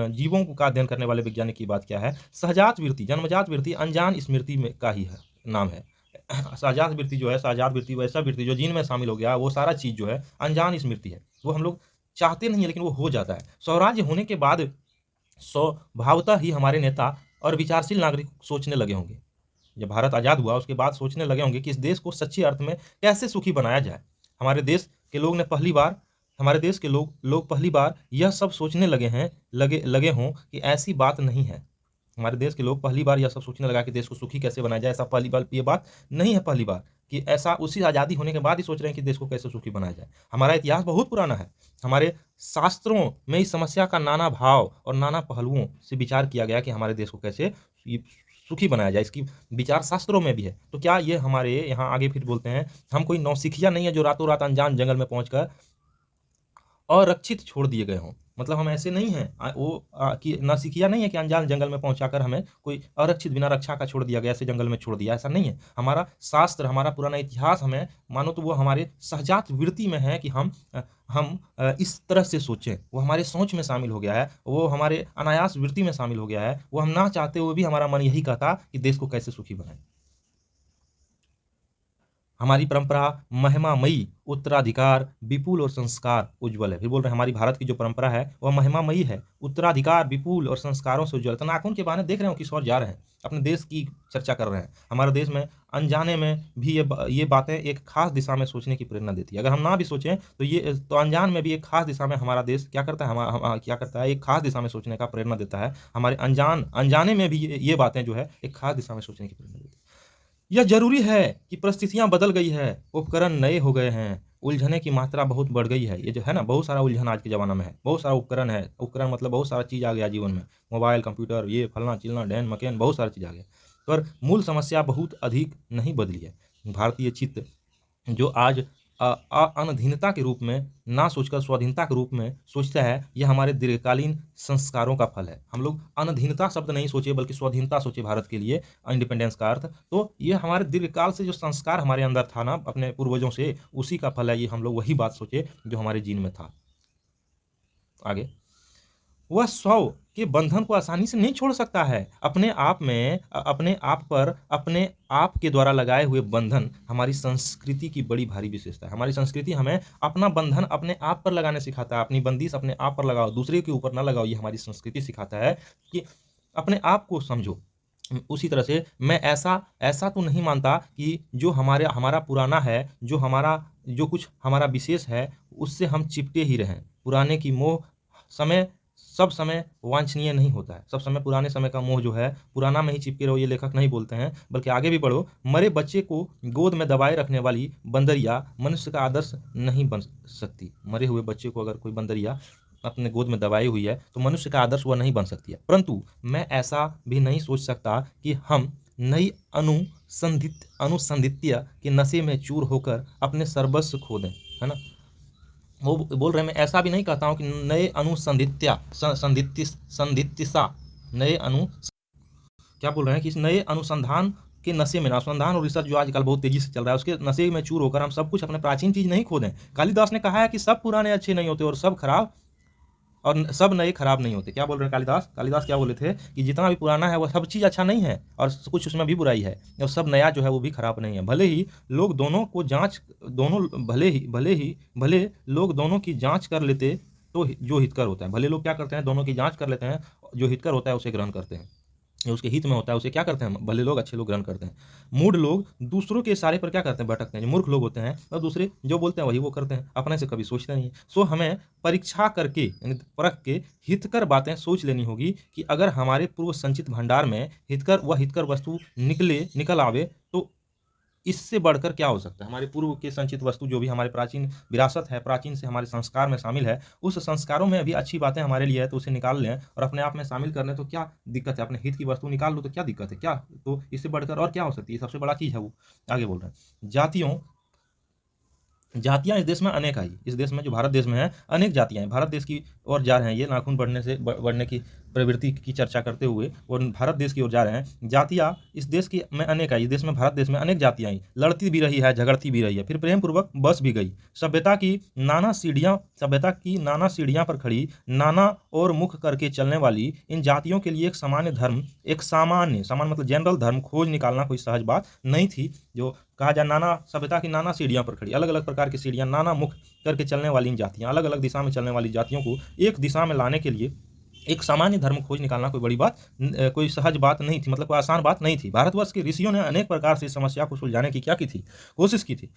जीवों का अध्ययन करने वाले वैज्ञानिक की बात क्या है? सहजात वृत्ति, जन्मजात वृत्ति, अनजान स्मृति में का ही है नाम है। सहजात वृत्ति जो है, सहजात वृत्ति वैसा वृत्ति जो जीन में शामिल हो गया, वो सारा चीज जो है अनजान स्मृति है। वो हम लोग चाहते नहीं है लेकिन वो हो जाता है। स्वराज्य होने के बाद स्वभावतः ही हमारे नेता और विचारशील नागरिक सोचने लगे होंगे, जब भारत आज़ाद हुआ उसके बाद सोचने लगे होंगे कि इस देश को सच्चे अर्थ में कैसे सुखी बनाया जाए। हमारे देश के लोग ने पहली बार यह सब सोचने लगे हों कि ऐसी बात नहीं है। हमारे देश के लोग पहली बार यह सब सोचने लगा कि देश को सुखी कैसे बनाया जाए। ऐसा पहली बार ये बात नहीं है, पहली बार कि ऐसा उसी आज़ादी होने के बाद ही सोच रहे हैं कि देश को कैसे सुखी बनाया जाए। हमारा इतिहास बहुत पुराना है। हमारे शास्त्रों में इस समस्या का नाना भाव और नाना पहलुओं से विचार किया गया कि हमारे देश को कैसे सुखी बनाया जाए। इसकी विचार शास्त्रों में भी है। तो क्या ये हमारे यहाँ आगे फिर बोलते हैं, हम कोई नौसिखिया नहीं है जो रातों रात अनजान जंगल में पहुंचकर अरक्षित छोड़ दिए गए हों। मतलब हम ऐसे नहीं हैं कि नौसिखिया नहीं है कि अनजान जंगल में पहुंचाकर हमें कोई अरक्षित बिना रक्षा का छोड़ दिया गया, ऐसे जंगल में छोड़ दिया, ऐसा नहीं है। हमारा शास्त्र, हमारा पुराना इतिहास हमें मानो तो वो हमारे सहजात वृत्ति में है कि हम इस तरह से सोचें। वो हमारे सोच में शामिल हो गया है, वो हमारे अनायास वृत्ति में शामिल हो गया है। वो हम ना चाहते हुए भी हमारा मन यही कहता कि देश को कैसे सुखी बनाए। हमारी परंपरा महिमामयी, उत्तराधिकार विपुल और संस्कार उज्जवल है। फिर बोल रहे हैं हमारी भारत की जो परंपरा है वह महिमामयी है, उत्तराधिकार विपुल और संस्कारों से उज्जवल। तो नाखून के बहाने देख रहे हो किस ओर जा रहे हैं, अपने देश की चर्चा कर रहे हैं। हमारे देश में अनजाने में भी ये बातें एक खास दिशा में सोचने की प्रेरणा देती है। अगर हम ना भी सोचें तो अनजान में भी एक खास दिशा में हमारा देश क्या करता है, एक खास दिशा में सोचने का प्रेरणा देता है। हमारे अनजाने में भी ये बातें जो है एक खास दिशा में सोचने की प्रेरणा देती है। यह जरूरी है कि परिस्थितियां बदल गई है, उपकरण नए हो गए हैं, उलझने की मात्रा बहुत बढ़ गई है। ये जो है ना, बहुत सारा उलझन आज के ज़माना में है, बहुत सारा उपकरण है। उपकरण मतलब बहुत सारा चीज़ आ गया जीवन में, मोबाइल, कंप्यूटर, ये फलना चिलना डैन मकैन, बहुत सारा चीज़ आ गया। पर मूल समस्या बहुत अधिक नहीं बदली है। भारतीय चित्त जो आज अनधीनता के रूप में ना सोचकर स्वाधीनता के रूप में सोचता है, यह हमारे दीर्घकालीन संस्कारों का फल है। हम लोग अनधीनता शब्द नहीं सोचे बल्कि स्वाधीनता सोचे भारत के लिए, इंडिपेंडेंस का अर्थ। तो ये हमारे दीर्घकाल से जो संस्कार हमारे अंदर था ना अपने पूर्वजों से, उसी का फल है। ये हम लोग वही बात सोचे जो हमारे जीन में था। आगे वह स्वभाव के बंधन को आसानी से नहीं छोड़ सकता है। अपने आप में अपने आप पर अपने आप के द्वारा लगाए हुए बंधन हमारी संस्कृति की बड़ी भारी विशेषता है। हमारी संस्कृति हमें अपना बंधन अपने आप पर लगाने सिखाता है। अपनी बंदिश अपने आप पर लगाओ, दूसरे के ऊपर ना लगाओ, ये हमारी संस्कृति सिखाता है कि अपने आप को समझो। उसी तरह से मैं ऐसा ऐसा तो नहीं मानता कि जो हमारा पुराना है, जो कुछ हमारा विशेष है, उससे हम चिपटे ही रहें। पुराने की मोह समय सब समय वांछनीय नहीं होता है। सब समय पुराने समय का मोह जो है, पुराना में ही चिपके रहो, ये लेखक नहीं बोलते हैं, बल्कि आगे भी पढ़ो। मरे बच्चे को गोद में दबाए रखने वाली बंदरिया मनुष्य का आदर्श नहीं बन सकती। मरे हुए बच्चे को अगर कोई बंदरिया अपने गोद में दबाई हुई है तो मनुष्य का आदर्श वह नहीं बन सकती है। परंतु मैं ऐसा भी नहीं सोच सकता कि हम नई अनुसंधित्य के नशे में चूर होकर अपने सर्वस्व खो दें, है ना। वो बोल रहे हैं, मैं ऐसा भी नहीं कहता हूँ कि नए संधित्तिसा नए अनु क्या बोल रहे हैं कि इस नए अनुसंधान के नशे में, अनुसंधान और रिसर्च जो आजकल बहुत तेजी से चल रहा है, उसके नशे में चूर होकर हम सब कुछ अपने प्राचीन चीज नहीं खो दें। कालिदास ने कहा है कि सब पुराने अच्छे नहीं होते और सब खराब और सब नए खराब नहीं होते। क्या बोल रहे हैं कालिदास क्या बोले थे कि जितना भी पुराना है वह सब चीज़ अच्छा नहीं है और कुछ उसमें भी बुराई है, और सब नया जो है वो भी खराब नहीं है। भले ही लोग दोनों को जांच दोनों भले लोग दोनों की जांच कर लेते तो जो हितकर होता है। भले लोग क्या करते हैं, दोनों की जांच कर लेते हैं, जो हितकर होता है उसे ग्रहण करते हैं, उसके हित में होता है उसे क्या करते हैं, भले लोग अच्छे लोग ग्रहण करते हैं। मूढ़ लोग दूसरों के इशारे पर क्या करते हैं, भटकते हैं। जो मूर्ख लोग होते हैं और दूसरे जो बोलते हैं वही वो करते हैं, अपने से कभी सोचते नहीं। सो हमें परीक्षा करके यानी परख के हितकर बातें सोच लेनी होगी कि अगर हमारे पूर्व संचित भंडार में हितकर वस्तु निकल आवे तो इससे बढ़कर क्या हो सकता है। हमारे पूर्व के संचित वस्तु जो भी हमारे प्राचीन विरासत है, प्राचीन से हमारे संस्कार में शामिल है, उस संस्कारों में भी अच्छी बातें हमारे लिए है तो उसे निकाल लें और अपने आप में शामिल कर लें तो क्या दिक्कत है। अपने हित की वस्तु निकाल लो तो क्या दिक्कत है, क्या तो इससे बढ़कर और क्या हो सकती है, सबसे बड़ा चीज़ है वो। आगे बोल रहे हैं, जातियां इस देश में अनेक आई। इस देश में जो भारत देश में है अनेक जातियां हैं। भारत देश की ओर जा रहे हैं, ये नाखून बढ़ने की प्रवृत्ति की चर्चा करते हुए और भारत देश की ओर जा रहे हैं। जातियां इस देश की में अनेक आई। इस देश में भारत देश में अनेक जातियां आई, लड़ती भी रही है, झगड़ती भी रही है, फिर प्रेम पूर्वक बस भी गई। सभ्यता की नाना सीढ़ियां पर खड़ी, नाना और मुख करके चलने वाली इन जातियों के लिए एक सामान्य मतलब जनरल धर्म खोज निकालना कोई सहज बात नहीं थी। जो कहा जाए सभ्यता की नाना सीढ़ियां पर खड़ी, अलग अलग प्रकार की सीढ़ियां, नाना मुख करके चलने वाली इन जातियां, अलग अलग दिशा में चलने वाली जातियों को एक दिशा में लाने के लिए एक सामान्य धर्म खोज निकालना कोई सहज बात नहीं थी, मतलब कोई आसान बात नहीं थी। भारतवर्ष के ऋषियों ने अनेक प्रकार से समस्या को सुलझाने की क्या की थी, कोशिश की थी।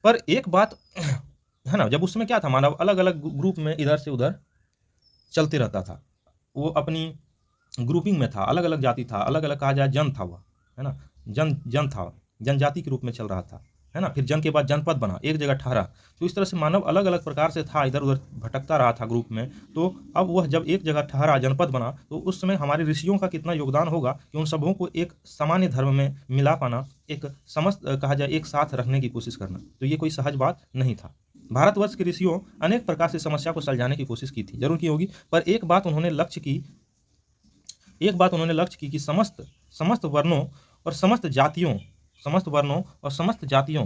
पर एक बात है ना, जब उसमें क्या था, मानव अलग अलग ग्रुप में इधर से उधर चलते रहता था, वो अपनी ग्रुपिंग में था, अलग अलग जाति था, अलग अलग कहा जाए जन था वह, है ना, जन था, जनजाति के रूप में चल रहा था, है ना। फिर जन के बाद जनपद बना, एक जगह ठहरा। तो इस तरह से मानव अलग अलग प्रकार से था, इधर उधर भटकता रहा था ग्रुप में। तो अब वह जब एक जगह ठहरा, जनपद बना, तो उस समय हमारे ऋषियों का कितना योगदान होगा कि उन सबों को एक सामान्य धर्म में मिला पाना, एक समस्त कहा जाए एक साथ रखने की कोशिश करना। तो ये कोई सहज बात नहीं था। भारतवर्ष के ऋषियों अनेक प्रकार से समस्या को सुलझाने की कोशिश की थी, जरूर की होगी, पर एक बात उन्होंने लक्ष्य की कि समस्त वर्णों और समस्त जातियों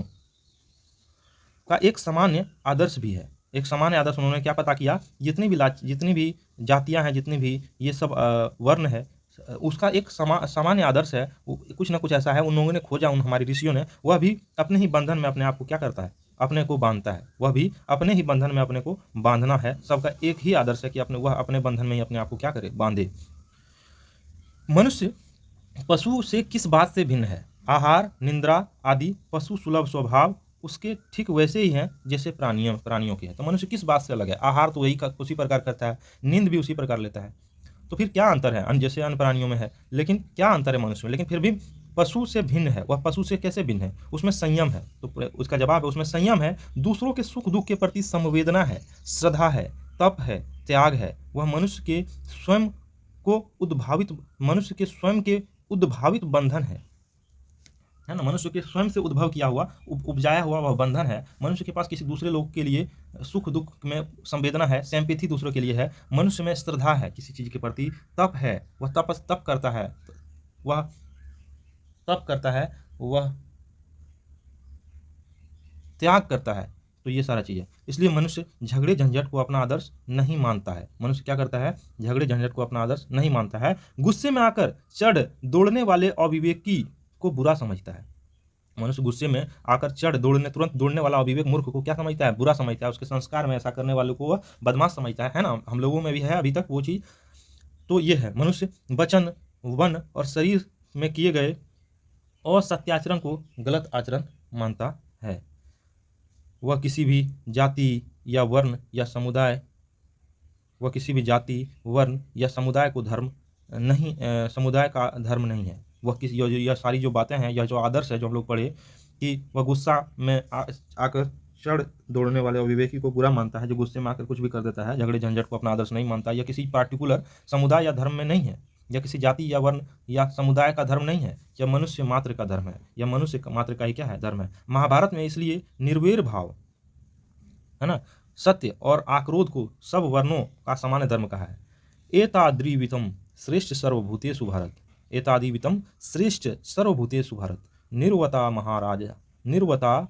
का एक सामान्य आदर्श भी है। एक सामान्य आदर्श उन्होंने क्या पता किया, जितनी भी जातियां हैं, जितनी भी ये सब वर्ण है, उसका एक सामान्य आदर्श है, कुछ ना कुछ ऐसा है उन लोगों ने खोजा, उन हमारे ऋषियों ने। वह भी अपने ही बंधन में अपने आप को क्या करता है, अपने को बांधता है। वह भी अपने ही बंधन में अपने को बांधना है। सबका एक ही आदर्श है कि वह अपने बंधन में ही अपने आप को क्या करे, बांधे। मनुष्य पशु से किस बात से भिन्न है, आहार, निद्रा आदि पशु सुलभ स्वभाव उसके ठीक वैसे ही हैं जैसे प्राणियों के हैं। तो मनुष्य किस बात से अलग है, आहार तो उसी प्रकार करता है, नींद भी उसी प्रकार लेता है, तो फिर क्या अंतर है, जैसे अन्य प्राणियों में है, लेकिन क्या अंतर है मनुष्य में, लेकिन फिर भी पशु से भिन्न है। वह पशु से कैसे भिन्न है, उसमें संयम है। तो उसका जवाब है, उसमें संयम है, दूसरों के सुख दुख के प्रति संवेदना है, श्रद्धा है, तप है, त्याग है। वह मनुष्य के स्वयं के उद्भावित बंधन है ना। मनुष्य के स्वयं से उद्भव किया हुआ, उपजाया हुआ वह बंधन है। मनुष्य के पास किसी दूसरे लोग के लिए सुख दुख में संवेदना है, सिंपैथी दूसरों के लिए है। मनुष्य में श्रद्धा है किसी चीज के प्रति, तप है, वह तप करता है, वह त्याग करता है, तो ये सारा चीज़ है। इसलिए मनुष्य झगड़े झंझट को अपना आदर्श नहीं मानता है। मनुष्य क्या करता है? झगड़े झंझट को अपना आदर्श नहीं मानता है। गुस्से में आकर चढ़ दौड़ने वाले अविवेकी को बुरा समझता है। मनुष्य गुस्से में आकर तुरंत दौड़ने वाला अविवेक मूर्ख को क्या समझता है? बुरा समझता है। उसके संस्कार में ऐसा करने वालों को वह बदमाश समझता है ना? हम लोगों में भी है अभी तक वो चीज़। तो ये है, मनुष्य वचन, वन और शरीर में किए गए असत्याचरण को गलत आचरण मानता है। वह किसी भी जाति या वर्ण या समुदाय को समुदाय का धर्म नहीं है। वह किसी यह सारी जो बातें हैं, यह जो आदर्श है जो हम लोग पढ़े कि वह गुस्सा में आकर चढ़ दौड़ने वाले अविवेकी को बुरा मानता है, जो गुस्से में आकर कुछ भी कर देता है, झगड़े झंझट को अपना आदर्श नहीं मानता। यह किसी पार्टिकुलर समुदाय या धर्म में नहीं है, यह किसी जाति या वर्ण या समुदाय का धर्म नहीं है, यह मनुष्य मात्र का धर्म है। यह मनुष्य मात्र का ही क्या है? धर्म है। महाभारत में इसलिए निर्वैर भाव, है ना, सत्य और आक्रोध को सब वर्णों का सामान्य धर्म कहा है। एताद्रिवितम श्रेष्ठ सर्वभूतेषु भारत, एतादिवितम श्रेष्ठ सर्वभूतेषु भारत, निर्वता महाराज, निर्वता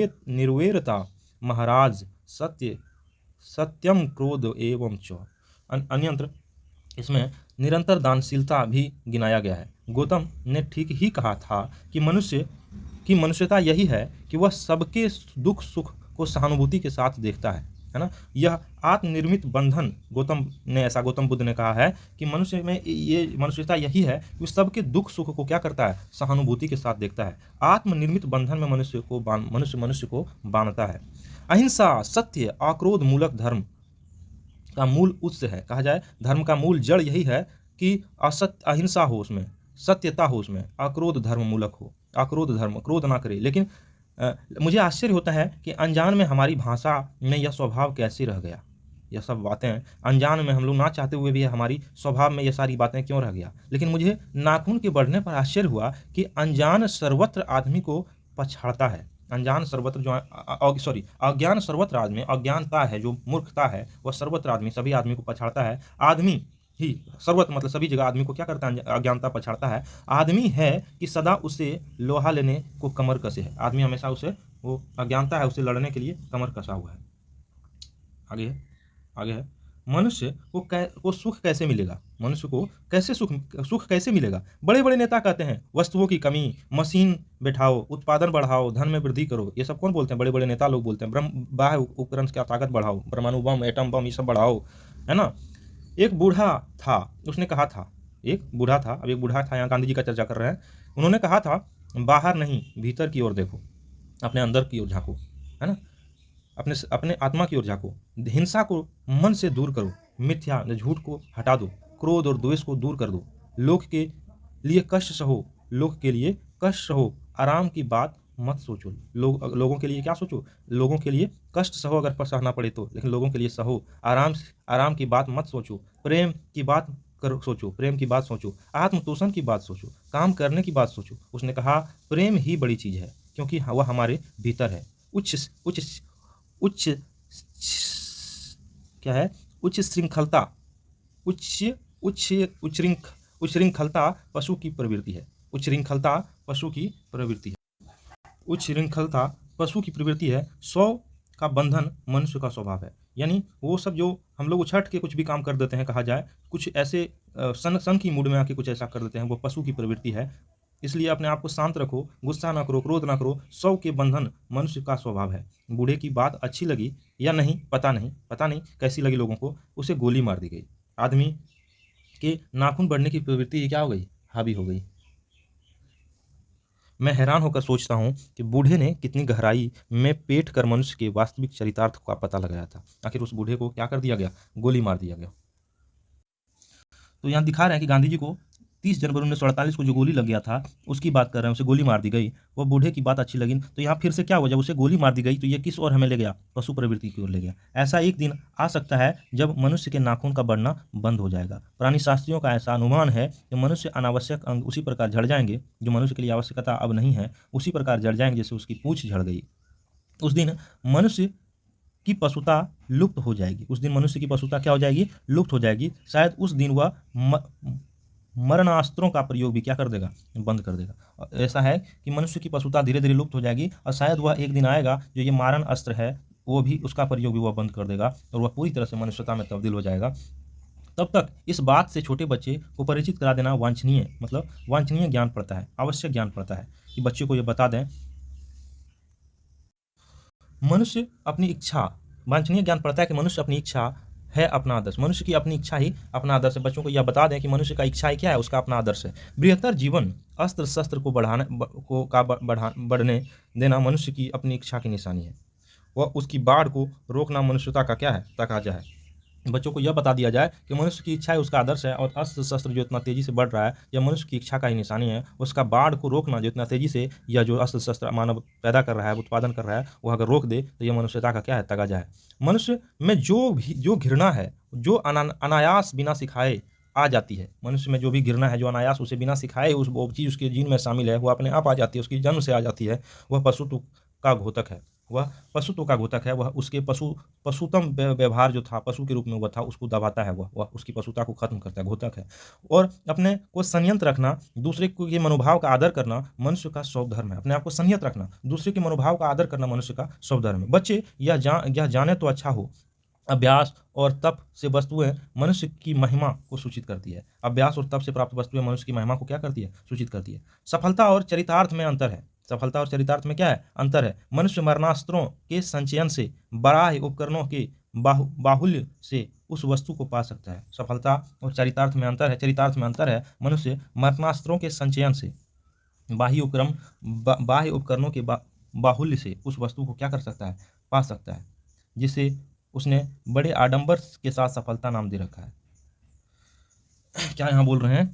निर्वैरता महाराज, सत्यम क्रोध एवं च अन्यंत्र। इसमें निरंतर दानशीलता भी गिनाया गया है। गौतम ने ठीक ही कहा था कि मनुष्य की मनुष्यता यही है कि वह सबके दुख सुख को सहानुभूति के साथ देखता है ना। यह आत्मनिर्मित बंधन, गौतम बुद्ध ने कहा है कि मनुष्य में ये मनुष्यता यही है कि सबके दुख सुख को क्या करता है? सहानुभूति के साथ देखता है। आत्मनिर्मित बंधन में मनुष्य को बांधता है। अहिंसा, सत्य, आक्रोध मूलक धर्म का मूल उत्स है। कहा जाए धर्म का मूल जड़ यही है कि अहिंसा हो, उसमें सत्यता हो, उसमें आक्रोध धर्म मूलक हो। आक्रोध धर्म, क्रोध ना करे। लेकिन मुझे आश्चर्य होता है कि अनजान में हमारी भाषा में यह स्वभाव कैसे रह गया। यह सब बातें अनजान में, हम लोग ना चाहते हुए भी हमारी स्वभाव में यह सारी बातें क्यों रह गया। लेकिन मुझे नाखून के बढ़ने पर आश्चर्य हुआ कि अनजान सर्वत्र आदमी को पछाड़ता है। अनजान सर्वत्र अज्ञान सर्वत्र आदमी, अज्ञानता है जो मूर्खता है, वह सर्वत्र आदमी, सभी आदमी को पछाड़ता है। आदमी ही सर्वत्र मतलब सभी जगह आदमी को क्या करता है? अज्ञानता पछाड़ता है। आदमी है कि सदा उसे लोहा लेने को कमर कसे है। आदमी हमेशा उसे, वो अज्ञानता है, उसे लड़ने के लिए कमर कसा हुआ है। आगे है मनुष्य को सुख कैसे मिलेगा? मनुष्य को कैसे सुख कैसे मिलेगा? बड़े बड़े नेता कहते हैं वस्तुओं की कमी, मशीन बैठाओ, उत्पादन बढ़ाओ, धन में वृद्धि करो। ये सब कौन बोलते हैं? बड़े बड़े नेता लोग बोलते हैं। बाह्य उपकरण की ताकत बढ़ाओ, परमाणु बम, एटम बम, ये सब बढ़ाओ, है ना। एक बूढ़ा था, उसने कहा था, अब एक बूढ़ा था, यहाँ गांधी जी का चर्चा कर रहे हैं। उन्होंने कहा था बाहर नहीं, भीतर की ओर देखो, अपने अंदर की ओर झांको, है ना, अपने आत्मा की ओर झांको। हिंसा को मन से दूर करो, मिथ्या झूठ को हटा दो, क्रोध और द्वेष को दूर कर दो। लोग के लिए कष्ट सहो, आराम की बात मत सोचो। लोगों के लिए क्या सोचो? लोगों के लिए कष्ट सहो, अगर सहना पड़े तो, लेकिन लोगों के लिए सहो। आराम की बात मत सोचो। प्रेम की बात सोचो, आत्मतोषण की बात सोचो, काम करने की बात सोचो। उसने कहा प्रेम ही बड़ी चीज है, क्योंकि वह हमारे भीतर है। उच्च श्रृंखलता पशु की प्रवृत्ति है। उच्च श्रृंखलता पशु की प्रवृत्ति है। 100 का बंधन मनुष्य का स्वभाव है। यानी वो सब जो हम लोग उछट के कुछ भी काम कर देते हैं, कहा जाए कुछ ऐसे सन की मूड में आके कुछ ऐसा कर देते हैं, वो पशु की प्रवृत्ति है। इसलिए अपने आप को शांत रखो, गुस्सा ना करो, क्रोध ना करो। 100 के बंधन मनुष्य का स्वभाव है। बूढ़े की बात अच्छी लगी या नहीं पता नहीं कैसी लगी लोगों को, उसे गोली मार दी गई। आदमी के नाखून बढ़ने की प्रवृत्ति क्या हो गई? हावी हो गई। मैं हैरान होकर सोचता हूँ कि बूढ़े ने कितनी गहराई में पेट कर मनुष्य के वास्तविक चरितार्थ का पता लगाया था। आखिर उस बूढ़े को क्या कर दिया गया? गोली मार दिया गया। तो यहाँ दिखा रहे हैं कि गांधी जी को 30 जनवरी 1948 को जो गोली लग गया था उसकी बात कर रहे हैं, उसे गोली मार दी गई। वो बूढ़े की बात अच्छी लगी, तो यहाँ फिर से क्या हुआ? जब उसे गोली मार दी गई तो ये किस ओर हमें ले गया? पशु प्रवृत्ति की ओर ले गया। ऐसा एक दिन आ सकता है जब मनुष्य के नाखून का बढ़ना बंद हो जाएगा। पुरानी शास्त्रियों का ऐसा अनुमान है कि मनुष्य अनावश्यक अंग उसी प्रकार झड़ जाएंगे, जो मनुष्य के लिए आवश्यकता अब नहीं है उसी प्रकार झड़ जाएंगे जैसे उसकी पूंछ झड़ गई। उस दिन मनुष्य की पशुता लुप्त हो जाएगी। क्या हो जाएगी? लुप्त हो जाएगी। शायद उस दिन वह मरणास्त्रों का प्रयोग भी क्या कर देगा, बंद कर देगा। ऐसा है कि मनुष्य की पशुता धीरे धीरे लुप्त हो जाएगी और शायद वह एक दिन आएगा जो ये मारण अस्त्र है वो भी, उसका प्रयोग भी वह बंद कर देगा और वह पूरी तरह से मनुष्यता में तब्दील हो जाएगा। तब तक इस बात से छोटे बच्चे को परिचित करा देना वांछनीय, मतलब वांछनीय ज्ञान पड़ता है, आवश्यक ज्ञान पड़ता है कि बच्चे को ये बता दें मनुष्य अपनी इच्छा, वांछनीय ज्ञान पड़ता है कि मनुष्य अपनी इच्छा है अपना आदर्श, मनुष्य की अपनी इच्छा ही अपना आदर्श है। बच्चों को यह बता दें कि मनुष्य का इच्छा ही क्या है, उसका अपना आदर्श है। बृहत्तर जीवन अस्त्र शस्त्र को बढ़ने देना मनुष्य की अपनी इच्छा की निशानी है। वह उसकी बाढ़ को रोकना मनुष्यता का क्या है, तकाजा है। बच्चों को यह बता दिया जाए कि मनुष्य की इच्छा है उसका आदर्श है और अस्त्र शस्त्र जो इतना तेजी से बढ़ रहा है यह मनुष्य की इच्छा का ही निशानी है। उसका बाढ़ को रोकना जो इतना तेजी से यह जो अस्त्र शस्त्र मानव पैदा कर रहा है, उत्पादन कर रहा है, वह अगर रोक दे तो यह मनुष्यता का क्या है, तगाजा है। मनुष्य में जो घृणा है, जो अनायास बिना सिखाए आ जाती है, मनुष्य में जो भी घृणा है, जो अनायास उसे बिना सिखाए वो चीज़ उसके जीन में शामिल है, वो अपने आप आ जाती है, उसकी जन्म से आ जाती है। वह पशुत्व का घोतक है, वह पशुत्व का घोतक है। वह उसके पशुतम व्यवहार जो था, पशु के रूप में वह था, उसको दबाता है, वह उसकी पशुता को खत्म करता है, घोतक है। और अपने को संयंत्र रखना, दूसरे के मनोभाव का आदर करना मनुष्य का स्वधर्म है। अपने आप को संयत रखना, दूसरे के मनोभाव का आदर करना मनुष्य का स्वधर्म है। बच्चे यह जाने तो अच्छा हो, अभ्यास और तप से वस्तुएं मनुष्य की महिमा को सूचित करती है। अभ्यास और तप से प्राप्त वस्तुएं मनुष्य की महिमा को क्या करती है, सूचित करती है। सफलता और चरितार्थ में अंतर है। सफलता और चरितार्थ में क्या है, अंतर है। मनुष्य मरणास्त्रों के संचयन से, बाह्य उपकरणों के बाहुल्य से उस वस्तु को पा सकता है। सफलता और चरितार्थ में अंतर है। चरितार्थ में अंतर है, मनुष्य मरणास्त्रों के संचयन से, बाह्य उपकरणों के बाहुल्य से उस वस्तु को क्या कर सकता है, पा सकता है, जिसे उसने बड़े आडंबर के साथ सफलता नाम दे रखा है। क्या यहाँ बोल रहे हैं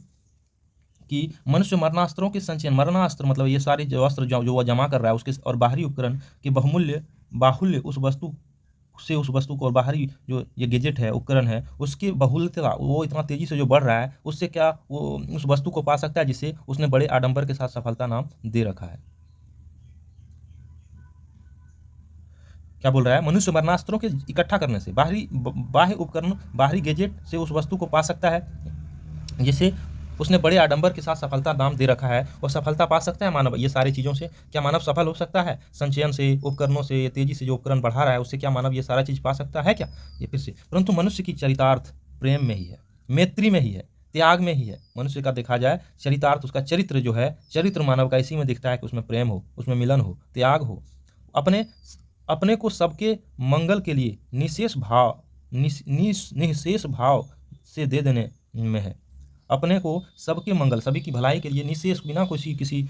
कि मनुष्य मरणास्त्रों के संचयन, मरणास्त्र मतलब ये सारे जो अस्त्र जो वह जमा कर रहा है उसके, और बाहरी उपकरण के बाहुल्य उस वस्तु से, उस वस्तु को, और बाहरी जो ये गैजेट है, उपकरण है, उसकी बहुल्यता वो इतना तेजी से जो बढ़ रहा है, उससे क्या वो उस वस्तु को पा सकता है जिसे उसने बड़े आडंबर के साथ सफलता नाम दे रखा है। क्या बोल रहा है, मनुष्य मरणास्त्रों के इकट्ठा करने से, बाह्य उपकरण, बाहरी गैजेट से उस वस्तु को पा सकता है जिसे उसने बड़े आडंबर के साथ सफलता नाम दे रखा है। और सफलता पा सकता है मानव ये सारी चीज़ों से। क्या मानव सफल हो सकता है? संचयन से, उपकरणों से, तेजी से जो उपकरण बढ़ा रहा है उससे क्या मानव ये सारा चीज़ पा सकता है क्या? ये फिर से, परंतु मनुष्य की चरितार्थ प्रेम में ही है, मैत्री में ही है, त्याग में ही है। मनुष्य का देखा जाए चरितार्थ, उसका चरित्र जो है, चरित्र मानव का इसी में दिखता है कि उसमें प्रेम हो, उसमें मिलन हो, त्याग हो, अपने को सबके मंगल के लिए निशेष भाव से दे देने में है। अपने को सबके मंगल, सभी की भलाई के लिए निशेष, बिना किसी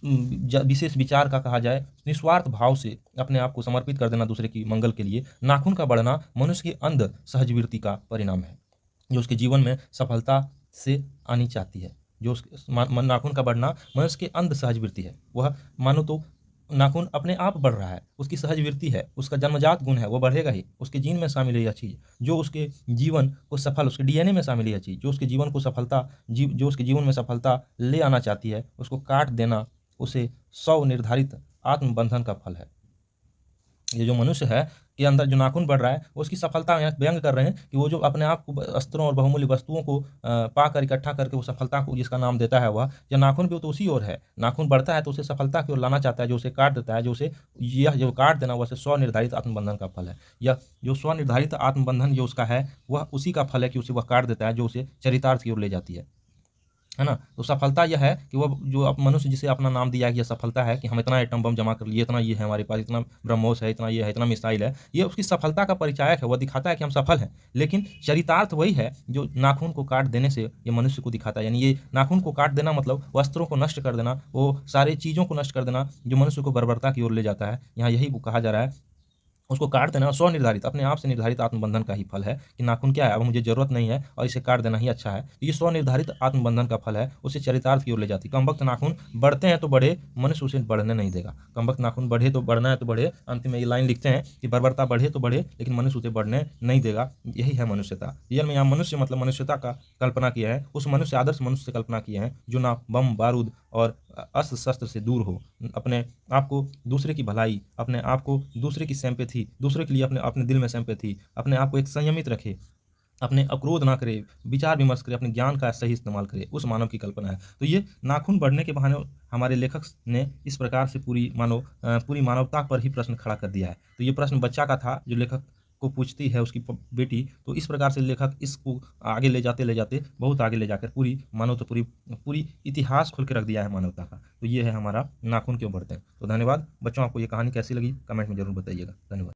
विशेष विचार का कहा जाए, निस्वार्थ भाव से अपने आप को समर्पित कर देना दूसरे की मंगल के लिए। नाखून का बढ़ना मनुष्य की अंध सहजवृत्ति का परिणाम है, जो उसके जीवन में सफलता से आनी चाहती है। जो उसके नाखून का बढ़ना मनुष्य की अंध सहजवृत्ति है। वह मानो तो नाखून अपने आप बढ़ रहा है, उसकी सहजवृत्ति है, उसका जन्मजात गुण है, वो बढ़ेगा ही। उसके जीन में शामिल है यह चीज़, जो उसके जीवन को सफल, उसके डीएनए में शामिल है यह चीज़, जो उसके जीवन को सफलता, जो उसके जीवन में सफलता ले आना चाहती है, उसको काट देना उसे स्वनिर्धारित आत्मबंधन का फल है। ये जो मनुष्य है के अंदर जो नाखून बढ़ रहा है, वो उसकी सफलता यहाँ व्यंग कर रहे हैं कि वो जो अपने आप को अस्त्रों और बहुमूल्य वस्तुओं को पाकर इकट्ठा करके वो सफलता को जिसका नाम देता है, वह या नाखून भी तो उसी ओर है। नाखून बढ़ता है तो उसे सफलता की ओर लाना चाहता है, जो उसे काट देता है, जो उसे यह जो काट देना वह स्वनिर्धारित आत्मबंधन का फल है। यह जो स्वनिर्धारित आत्मबंधन जो उसका है वह उसी का फल है कि उसे वह काट देता है, जो उसे चरितार्थ की ओर ले जाती है ना। तो सफलता यह है कि वह जो मनुष्य जिसे अपना नाम दिया कि यह सफलता है कि हम इतना एटम बम जमा कर लिए, इतना ये है हमारे पास, इतना ब्रह्मोस है, इतना ये है, इतना मिसाइल है, ये उसकी सफलता का परिचायक है। वह दिखाता है कि हम सफल हैं। लेकिन चरितार्थ वही है जो नाखून को काट देने से ये मनुष्य को दिखाता है। यानी ये नाखून को काट देना मतलब वस्त्रों को नष्ट कर देना, वो सारे चीज़ों को नष्ट कर देना जो मनुष्य को बर्बरता की ओर ले जाता है। यहाँ यही कहा जा रहा है, उसको काट देना स्वनिर्धारित, अपने आप से निर्धारित आत्मबंधन का ही फल है कि नाखून क्या है, अब मुझे जरूरत नहीं है और इसे काट देना ही अच्छा है। तो ये स्वनिर्धारित आत्मबंधन का फल है, उसे चरितार्थ की ओर ले जाती। कमबख्त नाखून बढ़ते हैं तो बढ़े, मनुष्य उसे बढ़ने नहीं देगा। कमबख्त नाखून बढ़े तो बढ़ना है तो बढ़े, अंत में ये लाइन लिखते हैं कि बर्बरता बढ़े तो बढ़े, लेकिन मनुष्य उसे बढ़ने नहीं देगा। यही है मनुष्यता। रियल में यहाँ मनुष्य मतलब मनुष्यता का कल्पना किया है, उस मनुष्य, आदर्श मनुष्य से कल्पना किया है जो ना बम बारूद और अस्त्र शस्त्र से दूर हो, अपने आप को दूसरे की भलाई, अपने आप को दूसरे की सिंपैथी, दूसरे के लिए अपने दिल में सिंपैथी, अपने आप को एक संयमित रखे, अपने अक्रोध ना करे, विचार विमर्श करे, अपने ज्ञान का सही इस्तेमाल करे, उस मानव की कल्पना है। तो ये नाखून बढ़ने के बहाने हमारे लेखक ने इस प्रकार से पूरी मानवता पर ही प्रश्न खड़ा कर दिया है। तो ये प्रश्न बच्चा का था जो लेखक को पूछती है उसकी बेटी। तो इस प्रकार से लेखक इसको आगे ले जाते बहुत आगे ले जाकर पूरी मानव तो पूरी पूरी इतिहास खोल के रख दिया है मानवता का। तो ये है हमारा नाखून क्यों बढ़ते हैं। तो धन्यवाद बच्चों, आपको ये कहानी कैसी लगी कमेंट में जरूर बताइएगा। धन्यवाद।